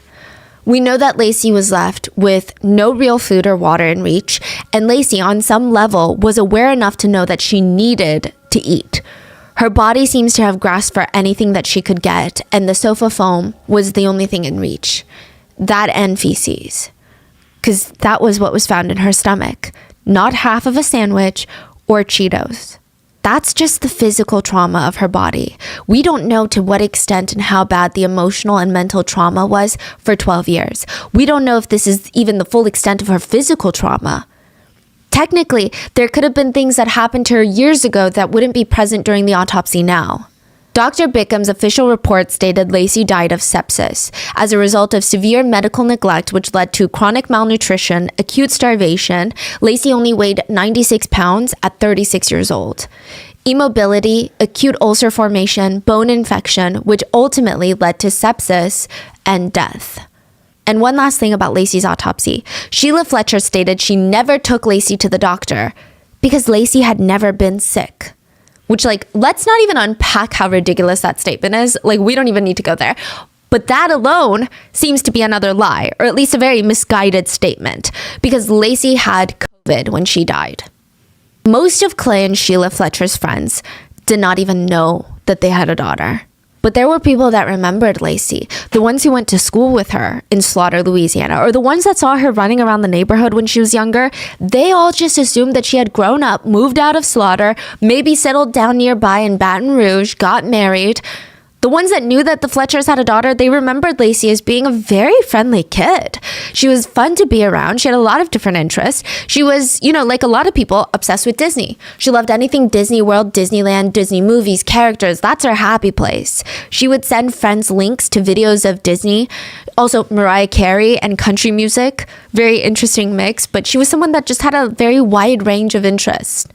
Speaker 1: We know that Lacey was left with no real food or water in reach, and Lacey, on some level, was aware enough to know that she needed to eat. Her body seems to have grasped for anything that she could get, and the sofa foam was the only thing in reach. That and feces. Because that was what was found in her stomach. Not half of a sandwich or Cheetos. That's just the physical trauma of her body. We don't know to what extent and how bad the emotional and mental trauma was for 12 years. We don't know if this is even the full extent of her physical trauma. Technically, there could have been things that happened to her years ago that wouldn't be present during the autopsy now. Dr. Bickham's official report stated Lacey died of sepsis as a result of severe medical neglect, which led to chronic malnutrition, acute starvation. Lacey only weighed 96 pounds at 36 years old. Immobility, acute ulcer formation, bone infection, which ultimately led to sepsis and death. And one last thing about Lacey's autopsy. Sheila Fletcher stated she never took Lacey to the doctor because Lacey had never been sick. Which, let's not even unpack how ridiculous that statement is. We don't even need to go there. But that alone seems to be another lie, or at least a very misguided statement, because Lacey had COVID when she died. Most of Clay and Sheila Fletcher's friends did not even know that they had a daughter. But there were people that remembered Lacey, the ones who went to school with her in Slaughter, Louisiana, or the ones that saw her running around the neighborhood when she was younger. They all just assumed that she had grown up, moved out of Slaughter, maybe settled down nearby in Baton Rouge, got married. The ones that knew that the Fletchers had a daughter, they remembered Lacey as being a very friendly kid. She was fun to be around. She had a lot of different interests. She was, like a lot of people, obsessed with Disney. She loved anything Disney World, Disneyland, Disney movies, characters. That's her happy place. She would send friends links to videos of Disney. Also, Mariah Carey and country music. Very interesting mix, but she was someone that just had a very wide range of interests.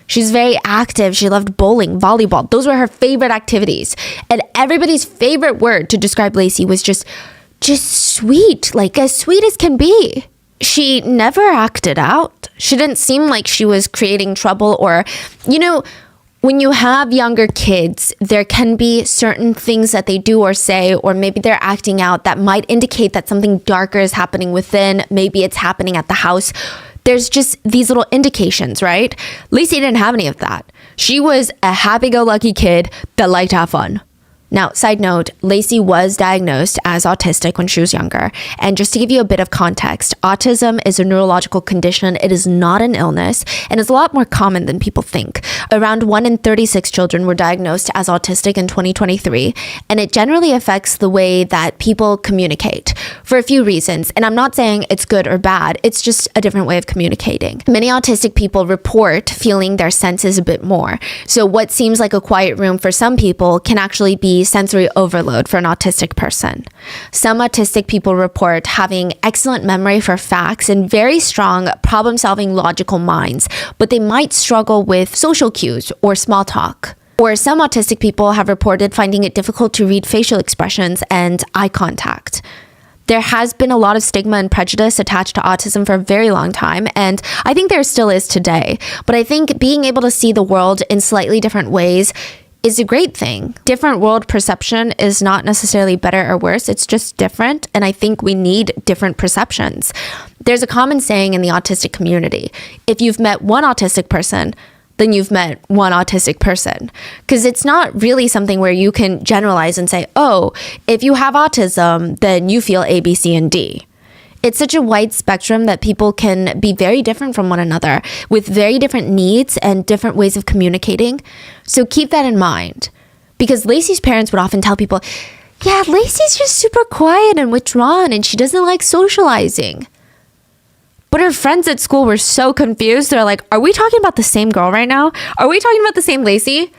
Speaker 1: She's very active. She loved bowling, volleyball. Those were her favorite activities. And everybody's favorite word to describe Lacey was just sweet, as sweet as can be. She never acted out. She didn't seem like she was creating trouble or, when you have younger kids, there can be certain things that they do or say, or maybe they're acting out that might indicate that something darker is happening within. Maybe it's happening at the house. There's just these little indications, right? Lacey didn't have any of that. She was a happy-go-lucky kid that liked to have fun. Now, side note, Lacey was diagnosed as autistic when she was younger. And just to give you a bit of context, autism is a neurological condition. It is not an illness, and it's a lot more common than people think. Around 1 in 36 children were diagnosed as autistic in 2023, and it generally affects the way that people communicate for a few reasons. And I'm not saying it's good or bad. It's just a different way of communicating. Many autistic people report feeling their senses a bit more. So what seems like a quiet room for some people can actually be sensory overload for an autistic person. Some autistic people report having excellent memory for facts and very strong problem-solving logical minds, but they might struggle with social cues or small talk. Or some autistic people have reported finding it difficult to read facial expressions and eye contact. There has been a lot of stigma and prejudice attached to autism for a very long time, and I think there still is today. But I think being able to see the world in slightly different ways is a great thing. Different world perception is not necessarily better or worse. It's just different. And I think we need different perceptions. There's a common saying in the autistic community: if you've met one autistic person, then you've met one autistic person. Because it's not really something where you can generalize and say, oh, if you have autism, then you feel A, B, C, and D. It's such a wide spectrum that people can be very different from one another with very different needs and different ways of communicating. So keep that in mind. Because Lacey's parents would often tell people, yeah, Lacey's just super quiet and withdrawn and she doesn't like socializing. But her friends at school were so confused. They're like, are we talking about the same girl right now? Are we talking about the same Lacey?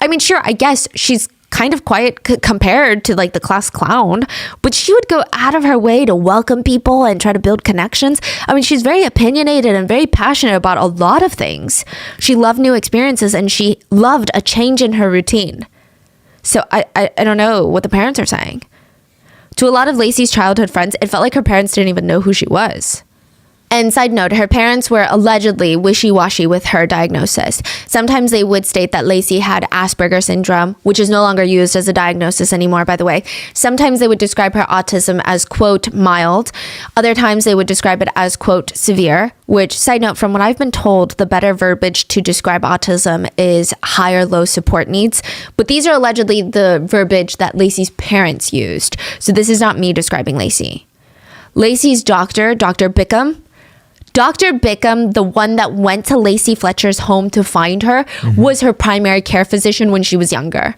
Speaker 1: I mean, sure, I guess she's kind of quiet compared to like the class clown, but she would go out of her way to welcome people and try to build connections. I mean, she's very opinionated and very passionate about a lot of things. She loved new experiences and she loved a change in her routine. So I don't know what the parents are saying. To a lot of Lacey's childhood friends, it felt like her parents didn't even know who she was. And side note, her parents were allegedly wishy-washy with her diagnosis. Sometimes they would state that Lacey had Asperger's syndrome, which is no longer used as a diagnosis anymore, by the way. Sometimes they would describe her autism as, quote, mild. Other times they would describe it as, quote, severe, which, side note, from what I've been told, the better verbiage to describe autism is high or low support needs. But these are allegedly the verbiage that Lacey's parents used. So this is not me describing Lacey. Lacey's doctor, Dr. Bickham, the one that went to Lacey Fletcher's home to find her, was her primary care physician when she was younger.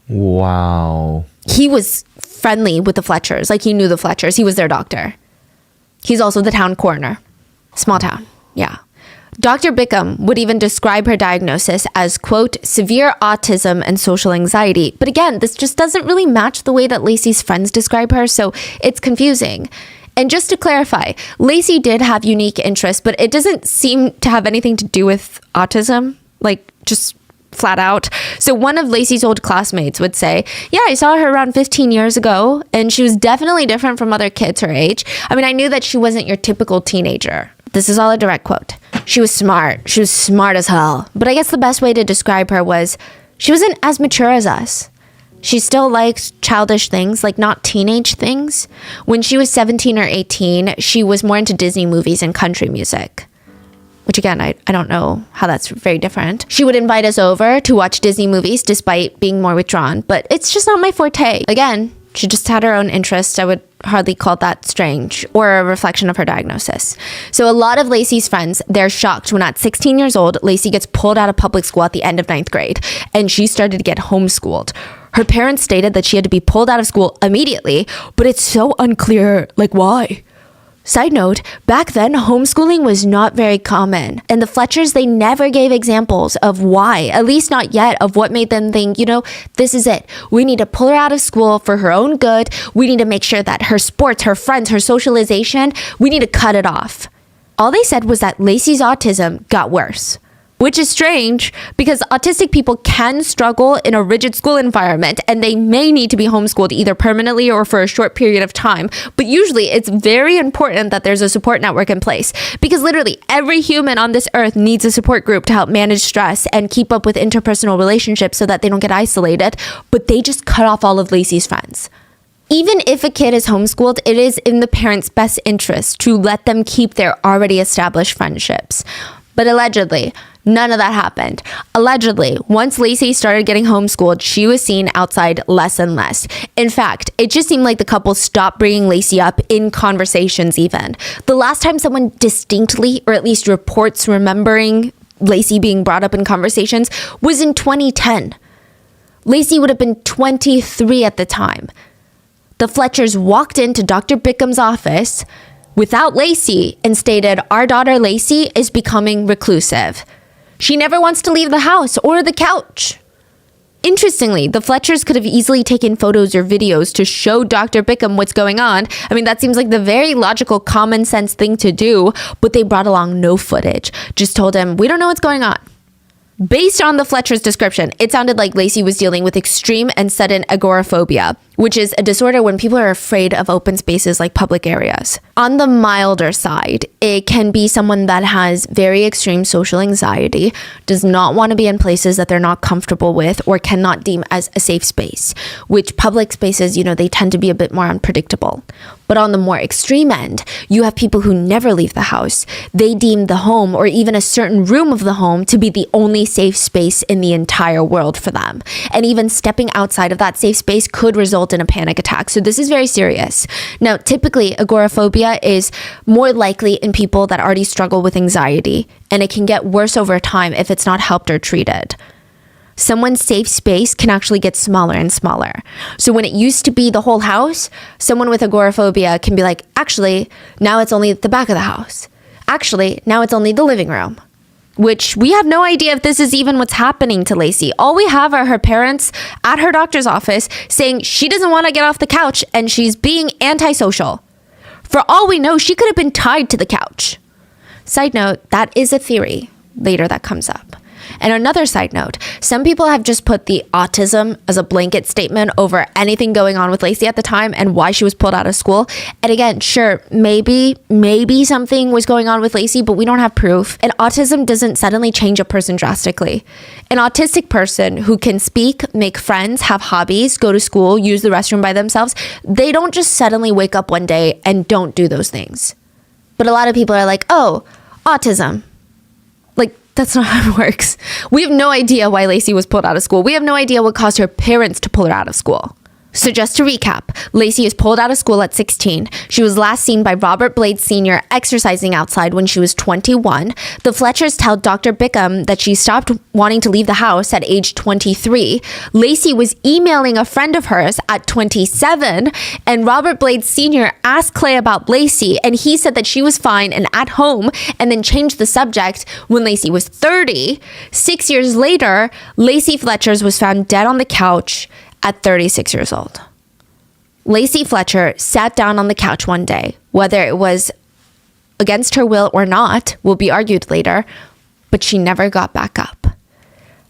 Speaker 2: Wow.
Speaker 1: He was friendly with the Fletchers. Like, he knew the Fletchers. He was their doctor. He's also the town coroner. Small town. Yeah. Dr. Bickham would even describe her diagnosis as, quote, severe autism and social anxiety. But again, this just doesn't really match the way that Lacey's friends describe her, so it's confusing. And just to clarify, Lacey did have unique interests, but it doesn't seem to have anything to do with autism, like just flat out. So one of Lacey's old classmates would say, yeah, I saw her around 15 years ago, and she was definitely different from other kids her age. I mean, I knew that she wasn't your typical teenager. This is all a direct quote. She was smart. She was smart as hell. But I guess the best way to describe her was she wasn't as mature as us. She still likes childish things, like not teenage things. When she was 17 or 18, she was more into Disney movies and country music. Which again, I don't know how that's very different. She would invite us over to watch Disney movies despite being more withdrawn, but it's just not my forte. Again, she just had her own interests. I would hardly call that strange or a reflection of her diagnosis. So a lot of Lacey's friends, they're shocked when at 16 years old, Lacey gets pulled out of public school at the end of 9th grade, and she started to get homeschooled. Her parents stated that she had to be pulled out of school immediately, but it's so unclear, like, why? Side note, back then, homeschooling was not very common. And the Fletchers, they never gave examples of why, at least not yet, of what made them think, this is it. We need to pull her out of school for her own good. We need to make sure that her sports, her friends, her socialization, we need to cut it off. All they said was that Lacey's autism got worse. Which is strange because autistic people can struggle in a rigid school environment and they may need to be homeschooled either permanently or for a short period of time. But usually it's very important that there's a support network in place because literally every human on this earth needs a support group to help manage stress and keep up with interpersonal relationships so that they don't get isolated. But they just cut off all of Lacey's friends. Even if a kid is homeschooled, it is in the parents' best interest to let them keep their already established friendships. But allegedly, none of that happened. Allegedly, once Lacey started getting homeschooled, she was seen outside less and less. In fact, it just seemed like the couple stopped bringing Lacey up in conversations even. The last time someone distinctly, or at least reports remembering Lacey being brought up in conversations, was in 2010. Lacey would have been 23 at the time. The Fletchers walked into Dr. Bickham's office without Lacey and stated, our daughter Lacey is becoming reclusive. She never wants to leave the house or the couch. Interestingly, the Fletchers could have easily taken photos or videos to show Dr. Bickham what's going on. I mean, that seems like the very logical, common sense thing to do, but they brought along no footage. Just told him, we don't know what's going on. Based on the Fletcher's description, it sounded like Lacey was dealing with extreme and sudden agoraphobia, which is a disorder when people are afraid of open spaces like public areas. On the milder side, it can be someone that has very extreme social anxiety, does not want to be in places that they're not comfortable with or cannot deem as a safe space, which public spaces, they tend to be a bit more unpredictable. But on the more extreme end, you have people who never leave the house. They deem the home or even a certain room of the home to be the only safe space in the entire world for them. And even stepping outside of that safe space could result in a panic attack. So this is very serious. Now, typically, agoraphobia is more likely in people that already struggle with anxiety, and it can get worse over time if it's not helped or treated. Someone's safe space can actually get smaller and smaller. So when it used to be the whole house, someone with agoraphobia can be like, actually, now it's only the back of the house. Actually, now it's only the living room. Which we have no idea if this is even what's happening to Lacey. All we have are her parents at her doctor's office saying she doesn't want to get off the couch and she's being antisocial. For all we know, she could have been tied to the couch. Side note, that is a theory later that comes up. And another side note, some people have just put the autism as a blanket statement over anything going on with Lacey at the time and why she was pulled out of school. And again, sure, maybe something was going on with Lacey, but we don't have proof. And autism doesn't suddenly change a person drastically. An autistic person who can speak, make friends, have hobbies, go to school, use the restroom by themselves, they don't just suddenly wake up one day and don't do those things. But a lot of people are like, oh, autism. That's not how it works. We have no idea why Lacey was pulled out of school. We have no idea what caused her parents to pull her out of school. So just to recap, Lacey is pulled out of school at 16. She was last seen by Robert Blades Sr. exercising outside when she was 21. The Fletchers tell Dr. Bickham that she stopped wanting to leave the house at age 23. Lacey was emailing a friend of hers at 27. And Robert Blades Sr. asked Clay about Lacey, and he said that she was fine and at home, and then changed the subject when Lacey was 30. 6 years later, Lacey Fletcher's was found dead on the couch at 36 years old. Lacey Fletcher sat down on the couch one day, whether it was against her will or not, will be argued later, but she never got back up.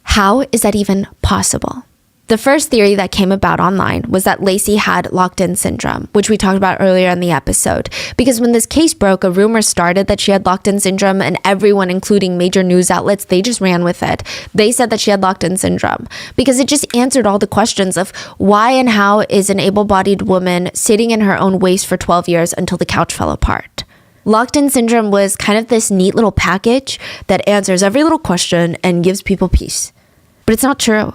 Speaker 1: How is that even possible? The first theory that came about online was that Lacey had locked-in syndrome, which we talked about earlier in the episode. Because when this case broke, a rumor started that she had locked-in syndrome, and everyone, including major news outlets, they just ran with it. They said that she had locked-in syndrome because it just answered all the questions of why and how is an able-bodied woman sitting in her own waist for 12 years until the couch fell apart. Locked-in syndrome was kind of this neat little package that answers every little question and gives people peace. But it's not true.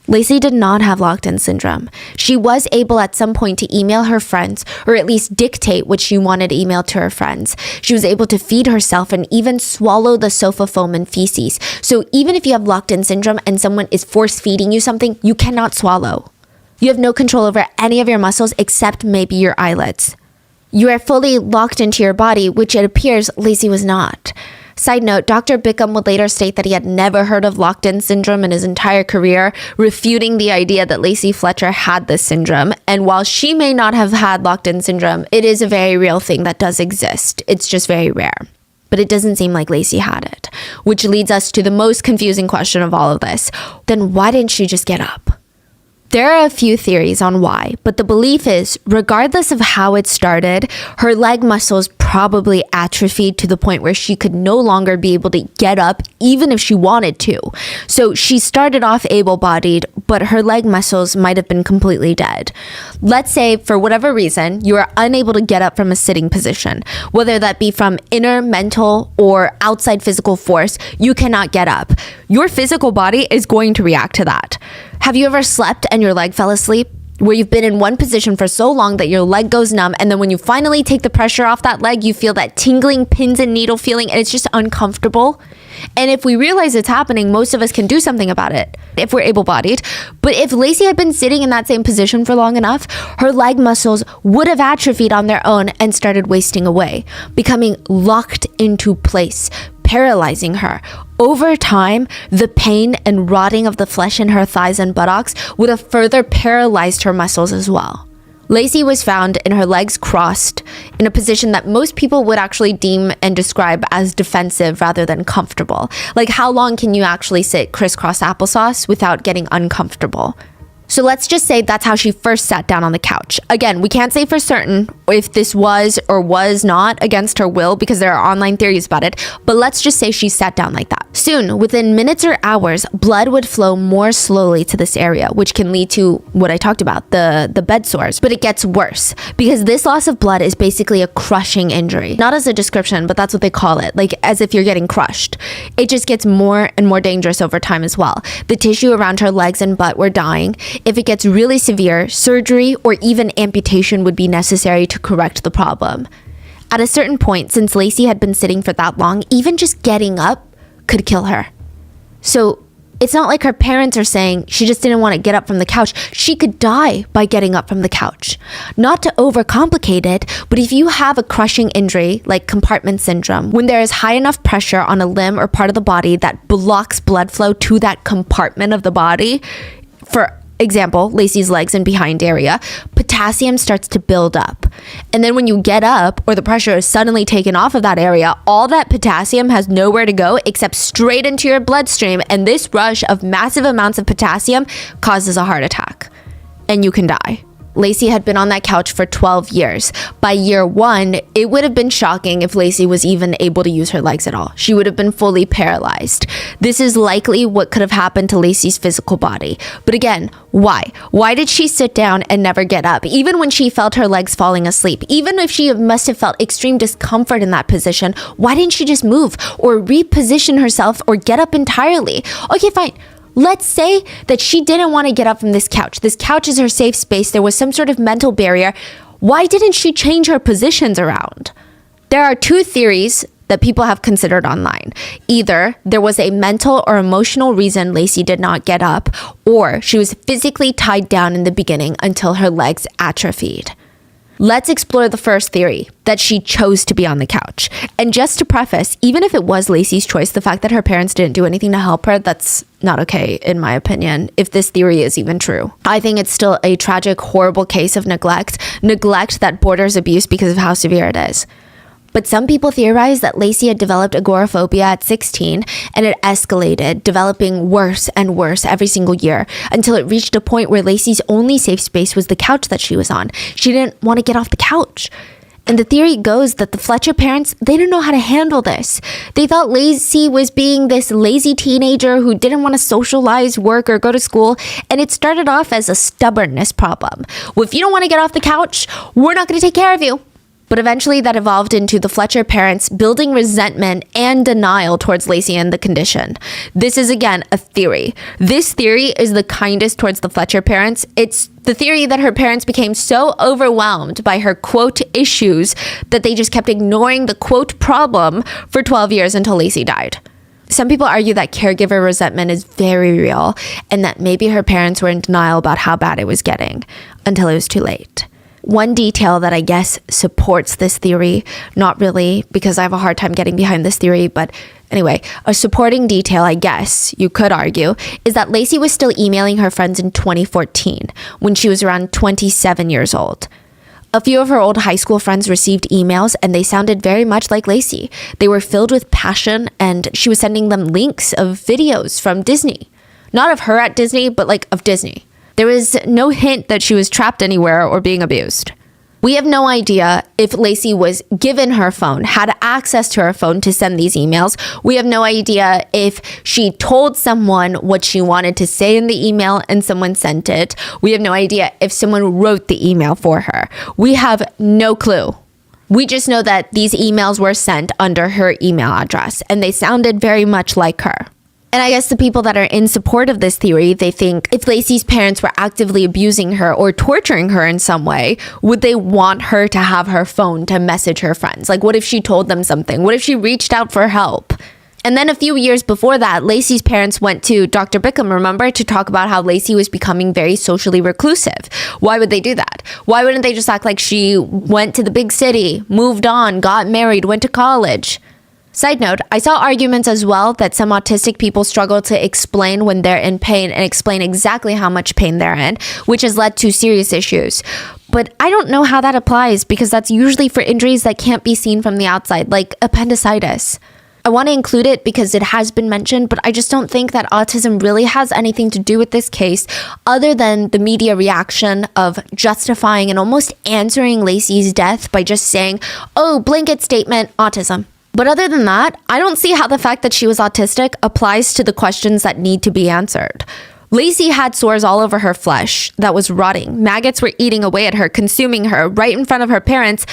Speaker 1: Lacey did not have locked-in syndrome. She was able at some point to email her friends, or at least dictate what she wanted emailed to her friends. She was able to feed herself and even swallow the sofa foam and feces. So even if you have locked-in syndrome and someone is force-feeding you something, you cannot swallow. You have no control over any of your muscles except maybe your eyelids. You are fully locked into your body, which it appears Lacey was not. Side note, Dr. Bickham would later state that he had never heard of locked-in syndrome in his entire career, refuting the idea that Lacey Fletcher had this syndrome. And while she may not have had locked-in syndrome, it is a very real thing that does exist. It's just very rare. But it doesn't seem like Lacey had it, which leads us to the most confusing question of all of this. Then why didn't she just get up? There are a few theories on why, but the belief is, regardless of how it started, her leg muscles probably atrophied to the point where she could no longer be able to get up even if she wanted to. So she started off able-bodied, but her leg muscles might have been completely dead. Let's say, for whatever reason, you are unable to get up from a sitting position, whether that be from inner mental or outside physical force, you cannot get up. Your physical body is going to react to that. Have you ever slept and your leg fell asleep? Where you've been in one position for so long that your leg goes numb, and then when you finally take the pressure off that leg, you feel that tingling pins and needle feeling, and it's just uncomfortable. And if we realize it's happening, most of us can do something about it if we're able-bodied. But if Lacey had been sitting in that same position for long enough, her leg muscles would have atrophied on their own and started wasting away, becoming locked into place, paralyzing her. Over time, the pain and rotting of the flesh in her thighs and buttocks would have further paralyzed her muscles as well. Lacey was found in her legs crossed in a position that most people would actually deem and describe as defensive rather than comfortable. Like, how long can you actually sit crisscross applesauce without getting uncomfortable? So let's just say that's how she first sat down on the couch. Again, we can't say for certain if this was or was not against her will because there are online theories about it, but let's just say she sat down like that. Soon, within minutes or hours, blood would flow more slowly to this area, which can lead to what I talked about, the bed sores. But it gets worse because this loss of blood is basically a crushing injury. Not as a description, but that's what they call it, like as if you're getting crushed. It just gets more and more dangerous over time as well. The tissue around her legs and butt were dying. If it gets really severe, surgery or even amputation would be necessary to correct the problem. At a certain point, since Lacey had been sitting for that long, even just getting up could kill her. So it's not like her parents are saying she just didn't want to get up from the couch. She could die by getting up from the couch. Not to overcomplicate it, but if you have a crushing injury like compartment syndrome, when there is high enough pressure on a limb or part of the body that blocks blood flow to that compartment of the body, for example, Lacey's legs and behind area, potassium starts to build up. And then when you get up or the pressure is suddenly taken off of that area, all that potassium has nowhere to go except straight into your bloodstream. And this rush of massive amounts of potassium causes a heart attack. And you can die. Lacey had been on that couch for 12 years. By year 1, it would have been shocking if Lacey was even able to use her legs at all. She would have been fully paralyzed. This is likely what could have happened to Lacey's physical body. But again, why? Why did she sit down and never get up? Even when she felt her legs falling asleep, even if she must have felt extreme discomfort in that position, why didn't she just move or reposition herself or get up entirely? Okay, fine. Let's say that she didn't want to get up from this couch. This couch is her safe space. There was some sort of mental barrier. Why didn't she change her positions around? There are 2 theories that people have considered online. Either there was a mental or emotional reason Lacey did not get up, or she was physically tied down in the beginning until her legs atrophied. Let's explore the first theory, that she chose to be on the couch. And just to preface, even if it was Lacey's choice, the fact that her parents didn't do anything to help her, that's not okay, in my opinion, if this theory is even true. I think it's still a tragic, horrible case of neglect that borders abuse because of how severe it is. But some people theorize that Lacey had developed agoraphobia at 16 and it escalated, developing worse and worse every single year until it reached a point where Lacey's only safe space was the couch that she was on. She didn't want to get off the couch. And the theory goes that the Fletcher parents, they didn't know how to handle this. They thought Lacey was being this lazy teenager who didn't want to socialize, work, or go to school. And it started off as a stubbornness problem. Well, if you don't want to get off the couch, we're not going to take care of you. But eventually that evolved into the Fletcher parents building resentment and denial towards Lacey and the condition. This is, again, a theory. This theory is the kindest towards the Fletcher parents. It's the theory that her parents became so overwhelmed by her, quote, issues that they just kept ignoring the, quote, problem for 12 years until Lacey died. Some people argue that caregiver resentment is very real and that maybe her parents were in denial about how bad it was getting until it was too late. One detail that I guess supports this theory, not really because I have a hard time getting behind this theory, but anyway, a supporting detail, I guess you could argue, is that Lacey was still emailing her friends in 2014 when she was around 27 years old. A few of her old high school friends received emails and they sounded very much like Lacey. They were filled with passion and she was sending them links of videos from Disney. Not of her at Disney, but like of Disney. There was no hint that she was trapped anywhere or being abused. We have no idea if Lacey was given her phone, had access to her phone to send these emails. We have no idea if she told someone what she wanted to say in the email and someone sent it. We have no idea if someone wrote the email for her. We have no clue. We just know that these emails were sent under her email address and they sounded very much like her. And I guess the people that are in support of this theory, they think if Lacey's parents were actively abusing her or torturing her in some way, would they want her to have her phone to message her friends? Like, what if she told them something? What if she reached out for help? And then a few years before that, Lacey's parents went to Dr. Bickham, remember, to talk about how Lacey was becoming very socially reclusive. Why would they do that? Why wouldn't they just act like she went to the big city, moved on, got married, went to college? Side note, I saw arguments as well that some autistic people struggle to explain when they're in pain and explain exactly how much pain they're in, which has led to serious issues. But I don't know how that applies because that's usually for injuries that can't be seen from the outside, like appendicitis. I want to include it because it has been mentioned, but I just don't think that autism really has anything to do with this case other than the media reaction of justifying and almost answering Lacey's death by just saying, oh, blanket statement, autism. But other than that, I don't see how the fact that she was autistic applies to the questions that need to be answered. Lacey had sores all over her flesh that was rotting. Maggots were eating away at her, consuming her right in front of her parents.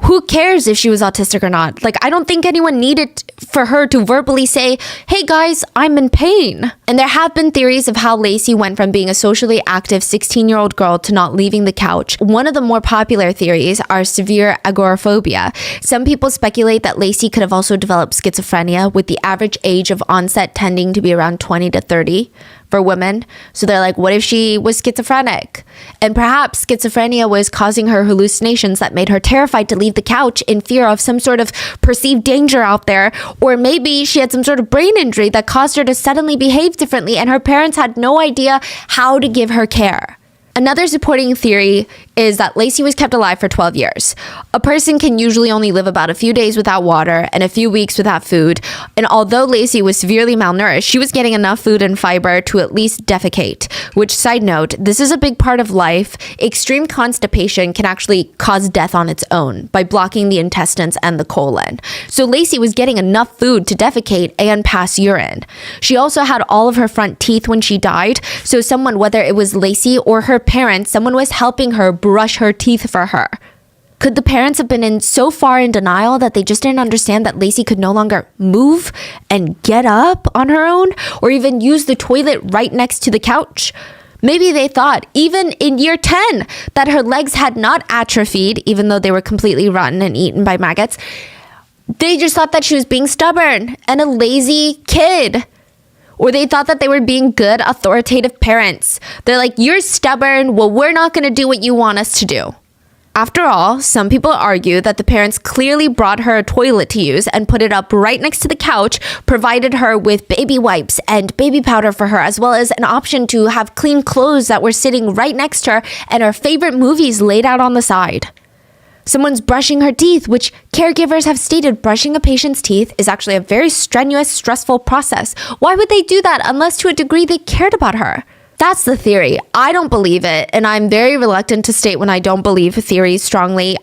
Speaker 1: Who cares if she was autistic or not? Like, I don't think anyone needed for her to verbally say, hey guys, I'm in pain. And there have been theories of how Lacey went from being a socially active 16-year-old girl to not leaving the couch. One of the more popular theories are severe agoraphobia. Some people speculate that Lacey could have also developed schizophrenia, with the average age of onset tending to be around 20 to 30 for women. So they're like, what if she was schizophrenic? And perhaps schizophrenia was causing her hallucinations that made her terrified to leave the couch in fear of some sort of perceived danger out there. Or maybe she had some sort of brain injury that caused her to suddenly behave differently and her parents had no idea how to give her care. Another supporting theory is that Lacey was kept alive for 12 years. A person can usually only live about a few days without water and a few weeks without food. And although Lacey was severely malnourished, she was getting enough food and fiber to at least defecate. Which, side note, this is a big part of life. Extreme constipation can actually cause death on its own by blocking the intestines and the colon. So Lacey was getting enough food to defecate and pass urine. She also had all of her front teeth when she died. So someone, whether it was Lacey or her parents, someone was helping her brush her teeth for her. Could the parents have been so far in denial that they just didn't understand that Lacey could no longer move and get up on her own or even use the toilet right next to the couch? Maybe they thought, even in year 10, that her legs had not atrophied, even though they were completely rotten and eaten by maggots. They just thought that she was being stubborn and a lazy kid. Or they thought that they were being good, authoritative parents. They're like, you're stubborn, well, we're not going to do what you want us to do. After all, some people argue that the parents clearly brought her a toilet to use and put it up right next to the couch, provided her with baby wipes and baby powder for her, as well as an option to have clean clothes that were sitting right next to her and her favorite movies laid out on the side. Someone's brushing her teeth, which caregivers have stated brushing a patient's teeth is actually a very strenuous, stressful process. Why would they do that unless to a degree they cared about her? That's the theory. I don't believe it, and I'm very reluctant to state when I don't believe theories strongly.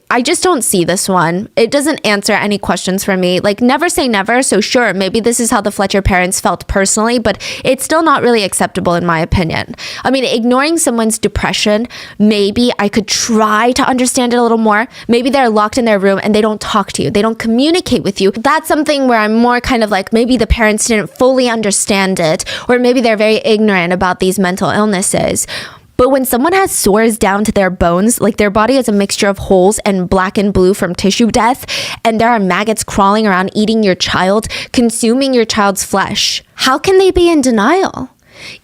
Speaker 1: I just don't see this one. It doesn't answer any questions for me. Like, never say never, so sure, maybe this is how the Fletcher parents felt personally, but it's still not really acceptable in my opinion. I mean, ignoring someone's depression, maybe I could try to understand it a little more. Maybe they're locked in their room and they don't talk to you. They don't communicate with you. That's something where I'm more kind of like, maybe the parents didn't fully understand it, or maybe they're very ignorant about these mental illnesses. But when someone has sores down to their bones, like their body is a mixture of holes and black and blue from tissue death, and there are maggots crawling around eating your child, consuming your child's flesh, how can they be in denial?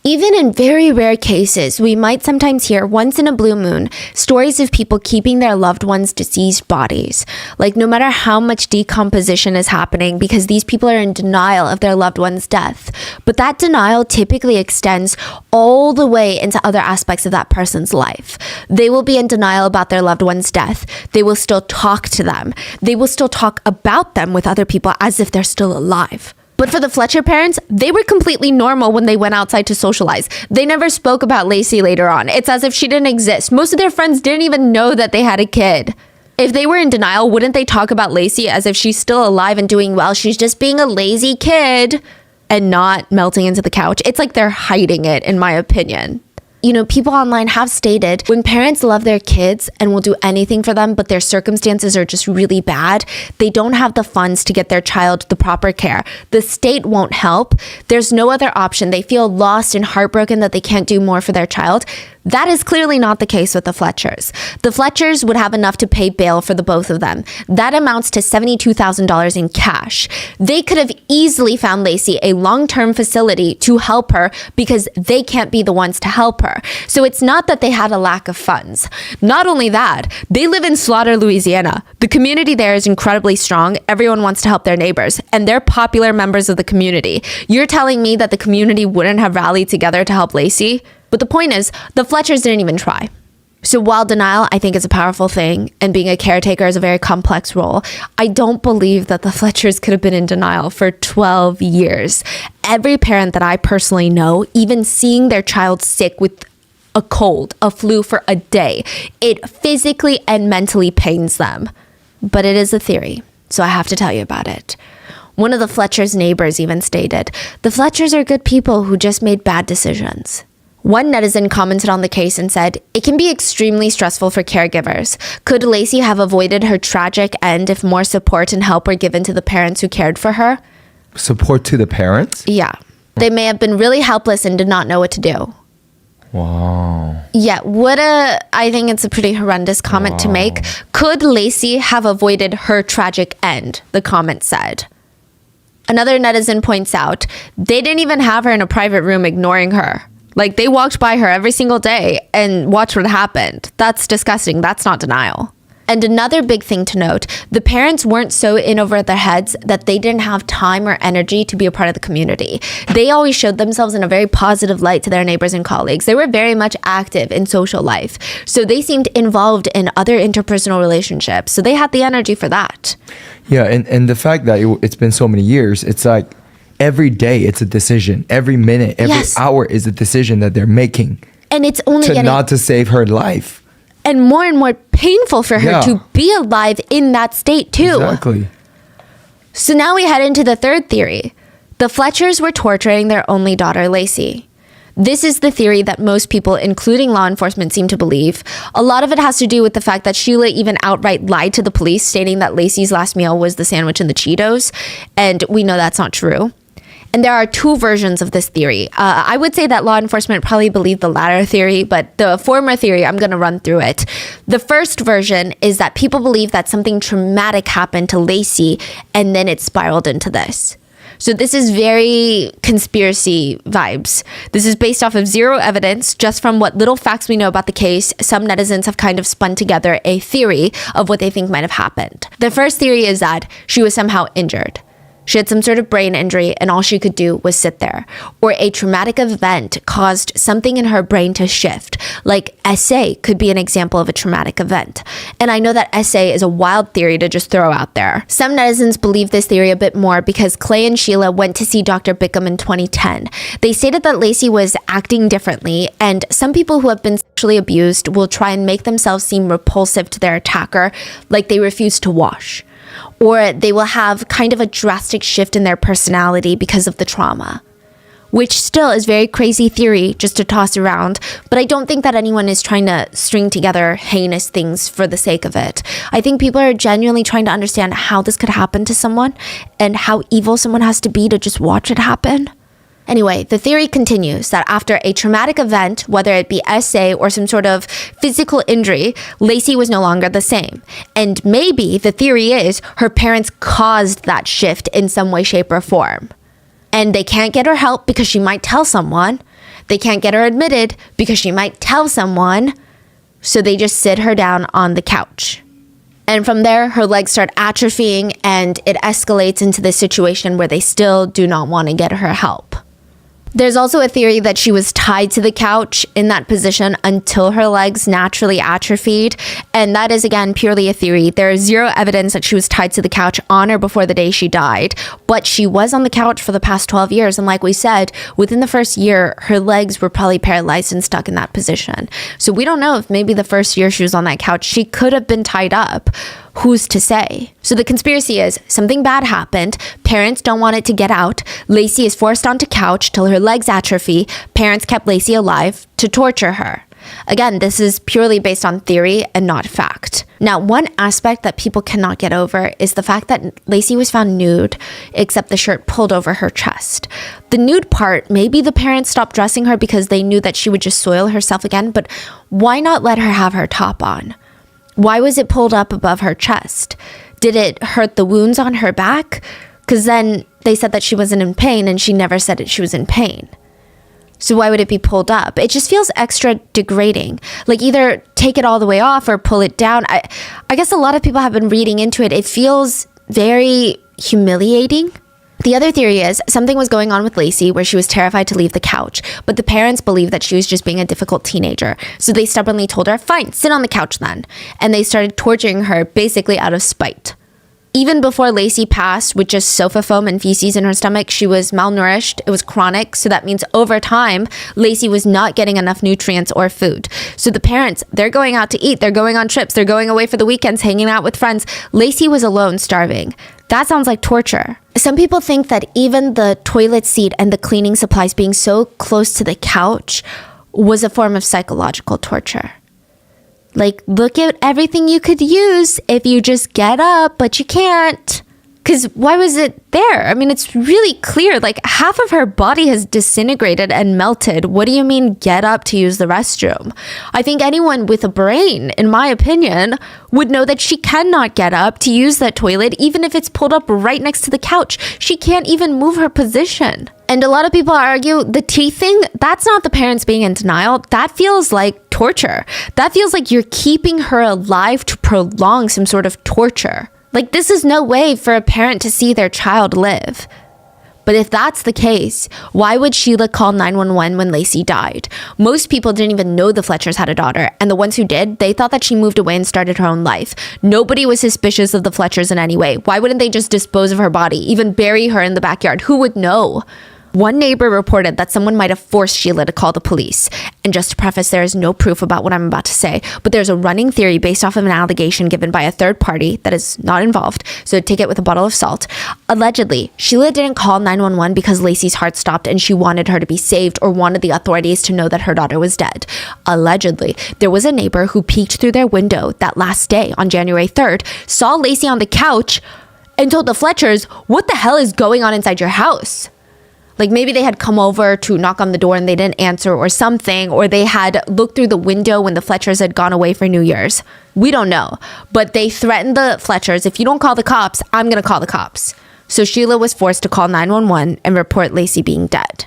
Speaker 1: Even in very rare cases, we might sometimes hear once in a blue moon stories of people keeping their loved ones' deceased bodies. Like, no matter how much decomposition is happening, because these people are in denial of their loved one's death. But that denial typically extends all the way into other aspects of that person's life. They will be in denial about their loved one's death. They will still talk to them. They will still talk about them with other people as if they're still alive. But for the Fletcher parents, they were completely normal when they went outside to socialize. They never spoke about Lacey later on. It's as if she didn't exist. Most of their friends didn't even know that they had a kid. If they were in denial, wouldn't they talk about Lacey as if she's still alive and doing well? She's just being a lazy kid and not melting into the couch. It's like they're hiding it, in my opinion. You know, people online have stated when parents love their kids and will do anything for them, but their circumstances are just really bad, they don't have the funds to get their child the proper care. The state won't help. There's no other option. They feel lost and heartbroken that they can't do more for their child. That is clearly not the case with the Fletchers. The Fletchers would have enough to pay bail for the both of them. That amounts to $72,000 in cash. They could have easily found Lacey a long-term facility to help her because they can't be the ones to help her. So it's not that they had a lack of funds. Not only that, they live in Slaughter, Louisiana. The community there is incredibly strong. Everyone wants to help their neighbors, and they're popular members of the community. You're telling me that the community wouldn't have rallied together to help Lacey? But the point is, the Fletchers didn't even try. So while denial, I think, is a powerful thing, and being a caretaker is a very complex role, I don't believe that the Fletchers could have been in denial for 12 years. Every parent that I personally know, even seeing their child sick with a cold, a flu for a day, it physically and mentally pains them. But it is a theory, so I have to tell you about it. One of the Fletchers' neighbors even stated, "The Fletchers are good people who just made bad decisions." One netizen commented on the case and said, "It can be extremely stressful for caregivers. Could Lacey have avoided her tragic end if more support and help were given to the parents who cared for her?"
Speaker 2: Support to the parents?
Speaker 1: Yeah. They may have been really helpless and did not know what to do.
Speaker 2: Wow.
Speaker 1: Yeah, I think it's a pretty horrendous comment to make. Could Lacey have avoided her tragic end? The comment said. Another netizen points out, they didn't even have her in a private room ignoring her. Like, they walked by her every single day and watched what happened. That's disgusting. That's not denial. And another big thing to note, the parents weren't so in over their heads that they didn't have time or energy to be a part of the community. They always showed themselves in a very positive light to their neighbors and colleagues. They were very much active in social life. So they seemed involved in other interpersonal relationships. So they had the energy for that.
Speaker 2: Yeah, and the fact that it's been so many years, it's like every day it's a decision. Every minute, every hour is a decision that they're making.
Speaker 1: And it's only
Speaker 2: not to save her life.
Speaker 1: And more painful for her to be alive in that state too.
Speaker 2: Exactly.
Speaker 1: So now we head into the third theory. The Fletchers were torturing their only daughter, Lacey. This is the theory that most people, including law enforcement, seem to believe. A lot of it has to do with the fact that Sheila even outright lied to the police, stating that Lacey's last meal was the sandwich and the Cheetos. And we know that's not true. And there are two versions of this theory. I would say that law enforcement probably believed the latter theory, but the former theory, I'm going to run through it. The first version is that people believe that something traumatic happened to Lacey, and then it spiraled into this. So this is very conspiracy vibes. This is based off of zero evidence, just from what little facts we know about the case. Some netizens have kind of spun together a theory of what they think might have happened. The first theory is that she was somehow injured. She had some sort of brain injury and all she could do was sit there. Or a traumatic event caused something in her brain to shift. Like SA could be an example of a traumatic event. And I know that SA is a wild theory to just throw out there. Some netizens believe this theory a bit more because Clay and Sheila went to see Dr. Bickham in 2010. They stated that Lacey was acting differently, and some people who have been sexually abused will try and make themselves seem repulsive to their attacker, like they refuse to wash. Or they will have kind of a drastic shift in their personality because of the trauma, which still is very crazy theory just to toss around. But I don't think that anyone is trying to string together heinous things for the sake of it. I think people are genuinely trying to understand how this could happen to someone and how evil someone has to be to just watch it happen. Anyway, the theory continues that after a traumatic event, whether it be SA or some sort of physical injury, Lacey was no longer the same. And maybe the theory is her parents caused that shift in some way, shape, or form. And they can't get her help because she might tell someone. They can't get her admitted because she might tell someone. So they just sit her down on the couch. And from there, her legs start atrophying and it escalates into this situation where they still do not want to get her help. There's also a theory that she was tied to the couch in that position until her legs naturally atrophied. And that is, again, purely a theory. There is zero evidence that she was tied to the couch on or before the day she died. But she was on the couch for the past 12 years. And like we said, within the first year, her legs were probably paralyzed and stuck in that position. So we don't know if maybe the first year she was on that couch, she could have been tied up. Who's to say? So the conspiracy is something bad happened. Parents don't want it to get out. Lacey is forced onto couch till her legs atrophy. Parents kept Lacey alive to torture her. Again, this is purely based on theory and not fact. Now, one aspect that people cannot get over is the fact that Lacey was found nude, except the shirt pulled over her chest. The nude part, maybe the parents stopped dressing her because they knew that she would just soil herself again, but why not let her have her top on? Why was it pulled up above her chest? Did it hurt the wounds on her back? Because then they said that she wasn't in pain and she never said that she was in pain. So why would it be pulled up? It just feels extra degrading. Like either take it all the way off or pull it down. I guess a lot of people have been reading into it. It feels very humiliating The other theory is something was going on with Lacey where she was terrified to leave the couch, but the parents believed that she was just being a difficult teenager. So they stubbornly told her, fine, sit on the couch then. And they started torturing her basically out of spite. Even before Lacey passed with just sofa foam and feces in her stomach, she was malnourished. It was chronic. So that means over time, Lacey was not getting enough nutrients or food. So the parents, they're going out to eat. They're going on trips. They're going away for the weekends, hanging out with friends. Lacey was alone, starving. That sounds like torture. Some people think that even the toilet seat and the cleaning supplies being so close to the couch was a form of psychological torture. Like, look at everything you could use if you just get up, but you can't. Because why was it there? I mean, it's really clear. Like, half of her body has disintegrated and melted. What do you mean get up to use the restroom? I think anyone with a brain, in my opinion, would know that she cannot get up to use that toilet, even if it's pulled up right next to the couch. She can't even move her position. And a lot of people argue the teeth thing, that's not the parents being in denial. That feels like torture. That feels like you're keeping her alive to prolong some sort of torture. Like, this is no way for a parent to see their child live. But if that's the case, why would Sheila call 911 when Lacey died? Most people didn't even know the Fletchers had a daughter, and the ones who did, they thought that she moved away and started her own life. Nobody was suspicious of the Fletchers in any way. Why wouldn't they just dispose of her body, even bury her in the backyard? Who would know? One neighbor reported that someone might have forced Sheila to call the police. And just to preface, there is no proof about what I'm about to say, but there's a running theory based off of an allegation given by a third party that is not involved, so take it with a bottle of salt. Allegedly, Sheila didn't call 911 because Lacey's heart stopped and she wanted her to be saved or wanted the authorities to know that her daughter was dead. Allegedly, there was a neighbor who peeked through their window that last day on January 3rd, saw Lacey on the couch, and told the Fletchers, "What the hell is going on inside your house?" Like, maybe they had come over to knock on the door and they didn't answer or something, or they had looked through the window when the Fletchers had gone away for New Year's. We don't know. But they threatened the Fletchers, if you don't call the cops, I'm going to call the cops. So Sheila was forced to call 911 and report Lacey being dead.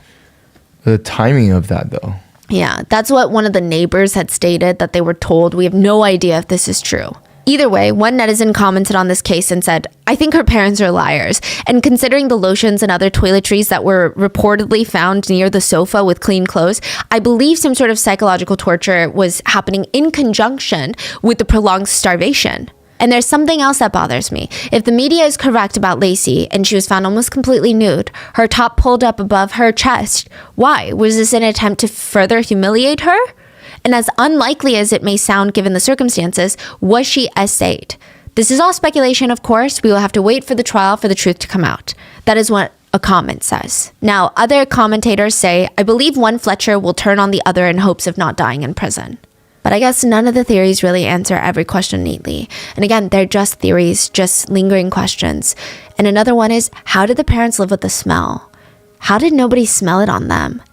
Speaker 2: The timing of that, though.
Speaker 1: Yeah, that's what one of the neighbors had stated, that they were told. We have no idea if this is true. Either way, one netizen commented on this case and said, I think her parents are liars. And considering the lotions and other toiletries that were reportedly found near the sofa with clean clothes, I believe some sort of psychological torture was happening in conjunction with the prolonged starvation. And there's something else that bothers me. If the media is correct about Lacey and she was found almost completely nude, her top pulled up above her chest, why? Was this an attempt to further humiliate her? And as unlikely as it may sound given the circumstances, was she essayed? This is all speculation, of course. We will have to wait for the trial for the truth to come out. That is what a comment says. Now, other commentators say, I believe one Fletcher will turn on the other in hopes of not dying in prison. But I guess none of the theories really answer every question neatly. And again, they're just theories, just lingering questions. And another one is, how did the parents live with the smell? How did nobody smell it on them?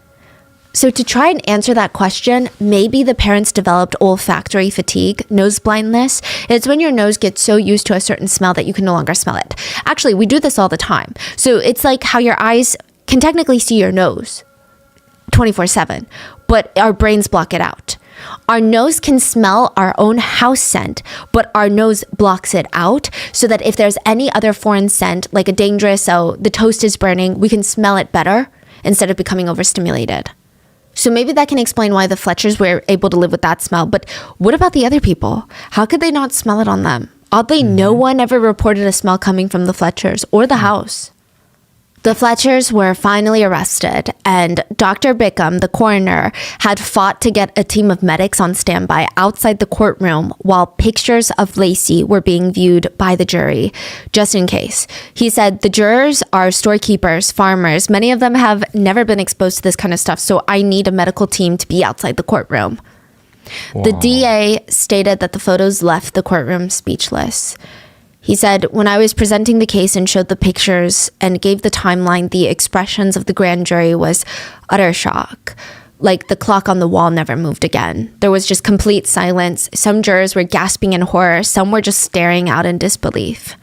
Speaker 1: So to try and answer that question, maybe the parents developed olfactory fatigue, nose blindness. It's when your nose gets so used to a certain smell that you can no longer smell it. Actually, we do this all the time. So it's like how your eyes can technically see your nose 24/7, but our brains block it out. Our nose can smell our own house scent, but our nose blocks it out so that if there's any other foreign scent, like a dangerous, the toast is burning, we can smell it better instead of becoming overstimulated. So maybe that can explain why the Fletchers were able to live with that smell. But what about the other people? How could they not smell it on them? Oddly, no one ever reported a smell coming from the Fletchers or the house. The Fletchers were finally arrested, and Dr. Bickham, the coroner, had fought to get a team of medics on standby outside the courtroom while pictures of Lacey were being viewed by the jury, just in case. He said, the jurors are storekeepers, farmers. Many of them have never been exposed to this kind of stuff, so I need a medical team to be outside the courtroom. Wow. The DA stated that the photos left the courtroom speechless. He said, when I was presenting the case and showed the pictures and gave the timeline, the expressions of the grand jury was utter shock. Like the clock on the wall never moved again. There was just complete silence. Some jurors were gasping in horror. Some were just staring out in disbelief.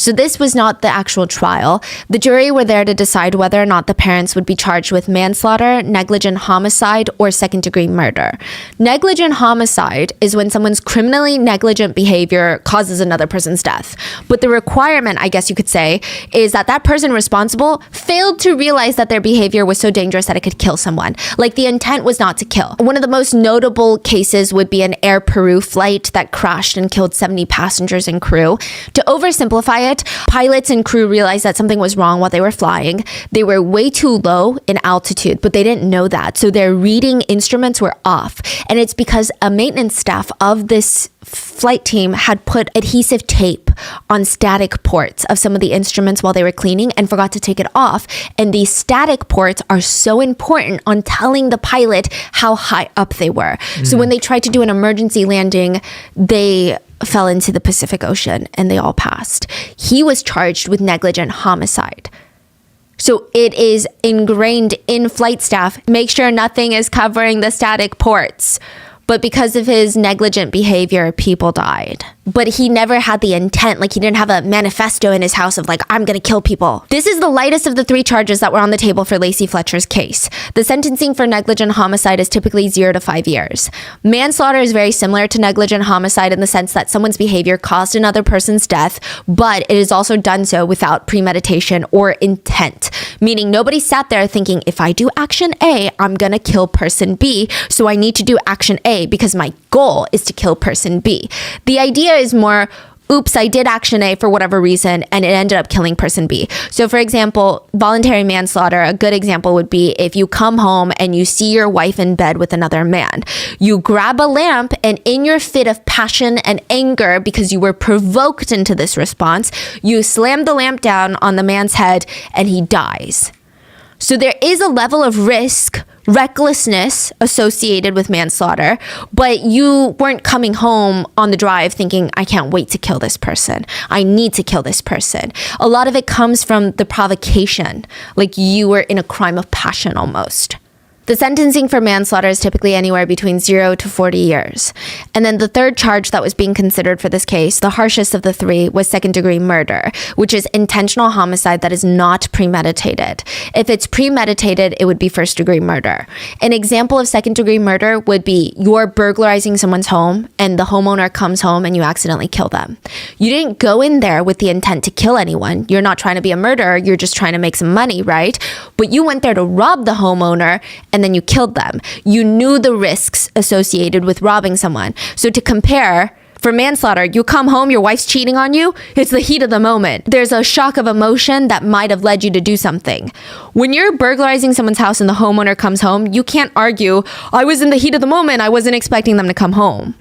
Speaker 1: So this was not the actual trial. The jury were there to decide whether or not the parents would be charged with manslaughter, negligent homicide, or second-degree murder. Negligent homicide is when someone's criminally negligent behavior causes another person's death. But the requirement, I guess you could say, is that that person responsible failed to realize that their behavior was so dangerous that it could kill someone. Like, the intent was not to kill. One of the most notable cases would be an Air Peru flight that crashed and killed 70 passengers and crew. To oversimplify it, pilots and crew realized that something was wrong while they were flying. They were way too low in altitude, but they didn't know that. So their reading instruments were off. And it's because a maintenance staff of this flight team had put adhesive tape on static ports of some of the instruments while they were cleaning and forgot to take it off. And these static ports are so important on telling the pilot how high up they were. So when they tried to do an emergency landing, they fell into the Pacific Ocean and they all passed. He was charged with negligent homicide. So it is ingrained in flight staff. Make sure nothing is covering the static ports. But because of his negligent behavior, people died. But he never had the intent. Like, he didn't have a manifesto in his house of like, I'm going to kill people. This is the lightest of the 3 charges that were on the table for Lacey Fletcher's case. The sentencing for negligent homicide is typically 0 to 5 years. Manslaughter is very similar to negligent homicide in the sense that someone's behavior caused another person's death, but it is also done so without premeditation or intent. Meaning nobody sat there thinking, if I do action A, I'm going to kill person B, so I need to do action A because my goal is to kill person B. The idea is more, oops, I did action A for whatever reason and it ended up killing person B. So for example, voluntary manslaughter, a good example would be if you come home and you see your wife in bed with another man. You grab a lamp and in your fit of passion and anger because you were provoked into this response, you slam the lamp down on the man's head and he dies. So there is a level of risk, recklessness associated with manslaughter, but you weren't coming home on the drive thinking, I can't wait to kill this person. I need to kill this person. A lot of it comes from the provocation, like you were in a crime of passion almost. The sentencing for manslaughter is typically anywhere between 0 to 40 years. And then the third charge that was being considered for this case, the harshest of the 3, was second-degree murder, which is intentional homicide that is not premeditated. If it's premeditated, it would be first-degree murder. An example of second-degree murder would be you're burglarizing someone's home and the homeowner comes home and you accidentally kill them. You didn't go in there with the intent to kill anyone. You're not trying to be a murderer. You're just trying to make some money, right? But you went there to rob the homeowner and then you killed them. You knew the risks associated with robbing someone. So to compare, for manslaughter, you come home, your wife's cheating on you, it's the heat of the moment. There's a shock of emotion that might have led you to do something. When you're burglarizing someone's house and the homeowner comes home, you can't argue, I was in the heat of the moment, I wasn't expecting them to come home.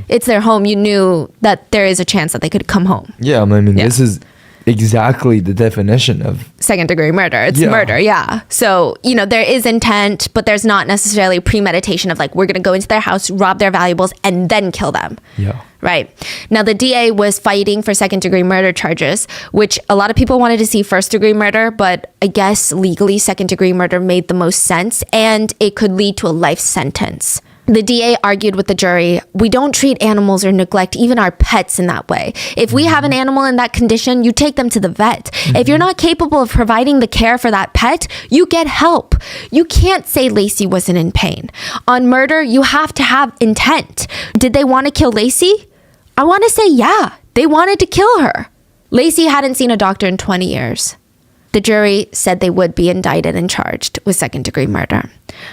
Speaker 1: It's their home. You knew that there is a chance that they could come home.
Speaker 2: Yeah, I mean, this is exactly the definition of
Speaker 1: second-degree murder. It's murder, yeah. So, you know, there is intent, but there's not necessarily premeditation of like, we're going to go into their house, rob their valuables, and then kill them.
Speaker 2: Yeah.
Speaker 1: Right. Now, the DA was fighting for second-degree murder charges, which a lot of people wanted to see first-degree murder, but I guess legally second-degree murder made the most sense, and it could lead to a life sentence. The DA argued with the jury, we don't treat animals or neglect even our pets in that way. If we have an animal in that condition, you take them to the vet. If you're not capable of providing the care for that pet, you get help. You can't say Lacey wasn't in pain. On murder, you have to have intent. Did they want to kill Lacey? I want to say, yeah, they wanted to kill her. Lacey hadn't seen a doctor in 20 years. The jury said they would be indicted and charged with second-degree murder.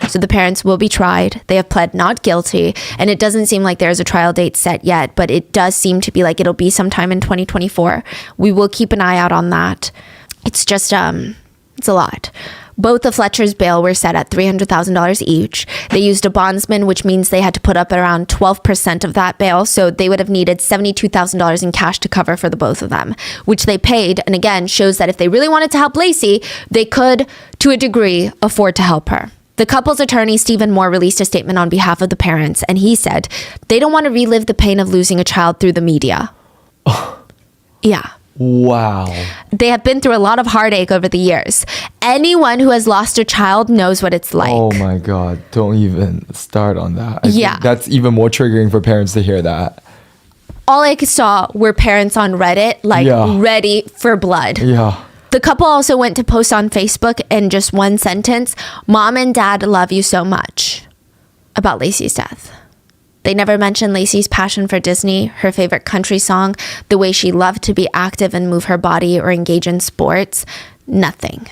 Speaker 1: So the parents will be tried. They have pled not guilty, and it doesn't seem like there's a trial date set yet, but it does seem to be like it'll be sometime in 2024. We will keep an eye out on that. It's just, it's a lot. Both of Fletcher's bail were set at $300,000 each. They used a bondsman, which means they had to put up around 12% of that bail. So they would have needed $72,000 in cash to cover for the both of them, which they paid. And again, shows that if they really wanted to help Lacey, they could, to a degree, afford to help her. The couple's attorney, Stephen Moore, released a statement on behalf of the parents, and he said they don't want to relive the pain of losing a child through the media. Yeah.
Speaker 2: Wow.
Speaker 1: They have been through a lot of heartache over the years. Anyone who has lost a child knows what it's like.
Speaker 2: Oh my God. Don't even start on that. I
Speaker 1: Yeah.
Speaker 2: think that's even more triggering for parents to hear that.
Speaker 1: all I saw were parents on Reddit, like ready for blood.
Speaker 2: Yeah.
Speaker 1: The couple also went to post on Facebook in just one sentence, "Mom and Dad love you so much," about Lacey's death. They never mentioned Lacey's passion for Disney, her favorite country song, the way she loved to be active and move her body or engage in sports. Nothing.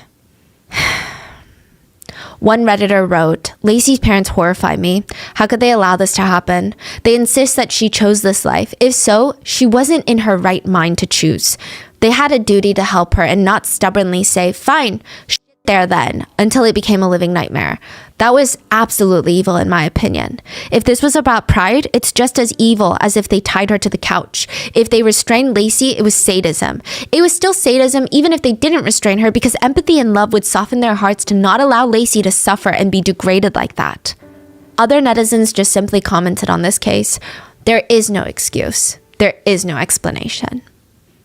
Speaker 1: One Redditor wrote, "Lacey's parents horrify me. How could they allow this to happen? They insist that she chose this life. If so, she wasn't in her right mind to choose. They had a duty to help her and not stubbornly say, 'Fine, shit there then,' until it became a living nightmare. That was absolutely evil in my opinion. If this was about pride, it's just as evil as if they tied her to the couch. If they restrained Lacey, it was sadism. It was still sadism even if they didn't restrain her, because empathy and love would soften their hearts to not allow Lacey to suffer and be degraded like that." Other netizens just simply commented on this case, "There is no excuse. There is no explanation."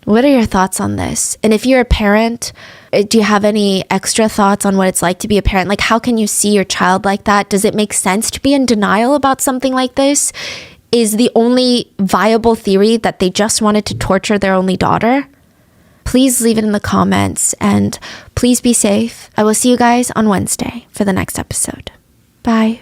Speaker 1: What are your thoughts on this? And if you're a parent, do you have any extra thoughts on what it's like to be a parent? Like, how can you see your child like that? Does it make sense to be in denial about something like this? Is the only viable theory that they just wanted to torture their only daughter? Please leave it in the comments and please be safe. I will see you guys on Wednesday for the next episode. Bye.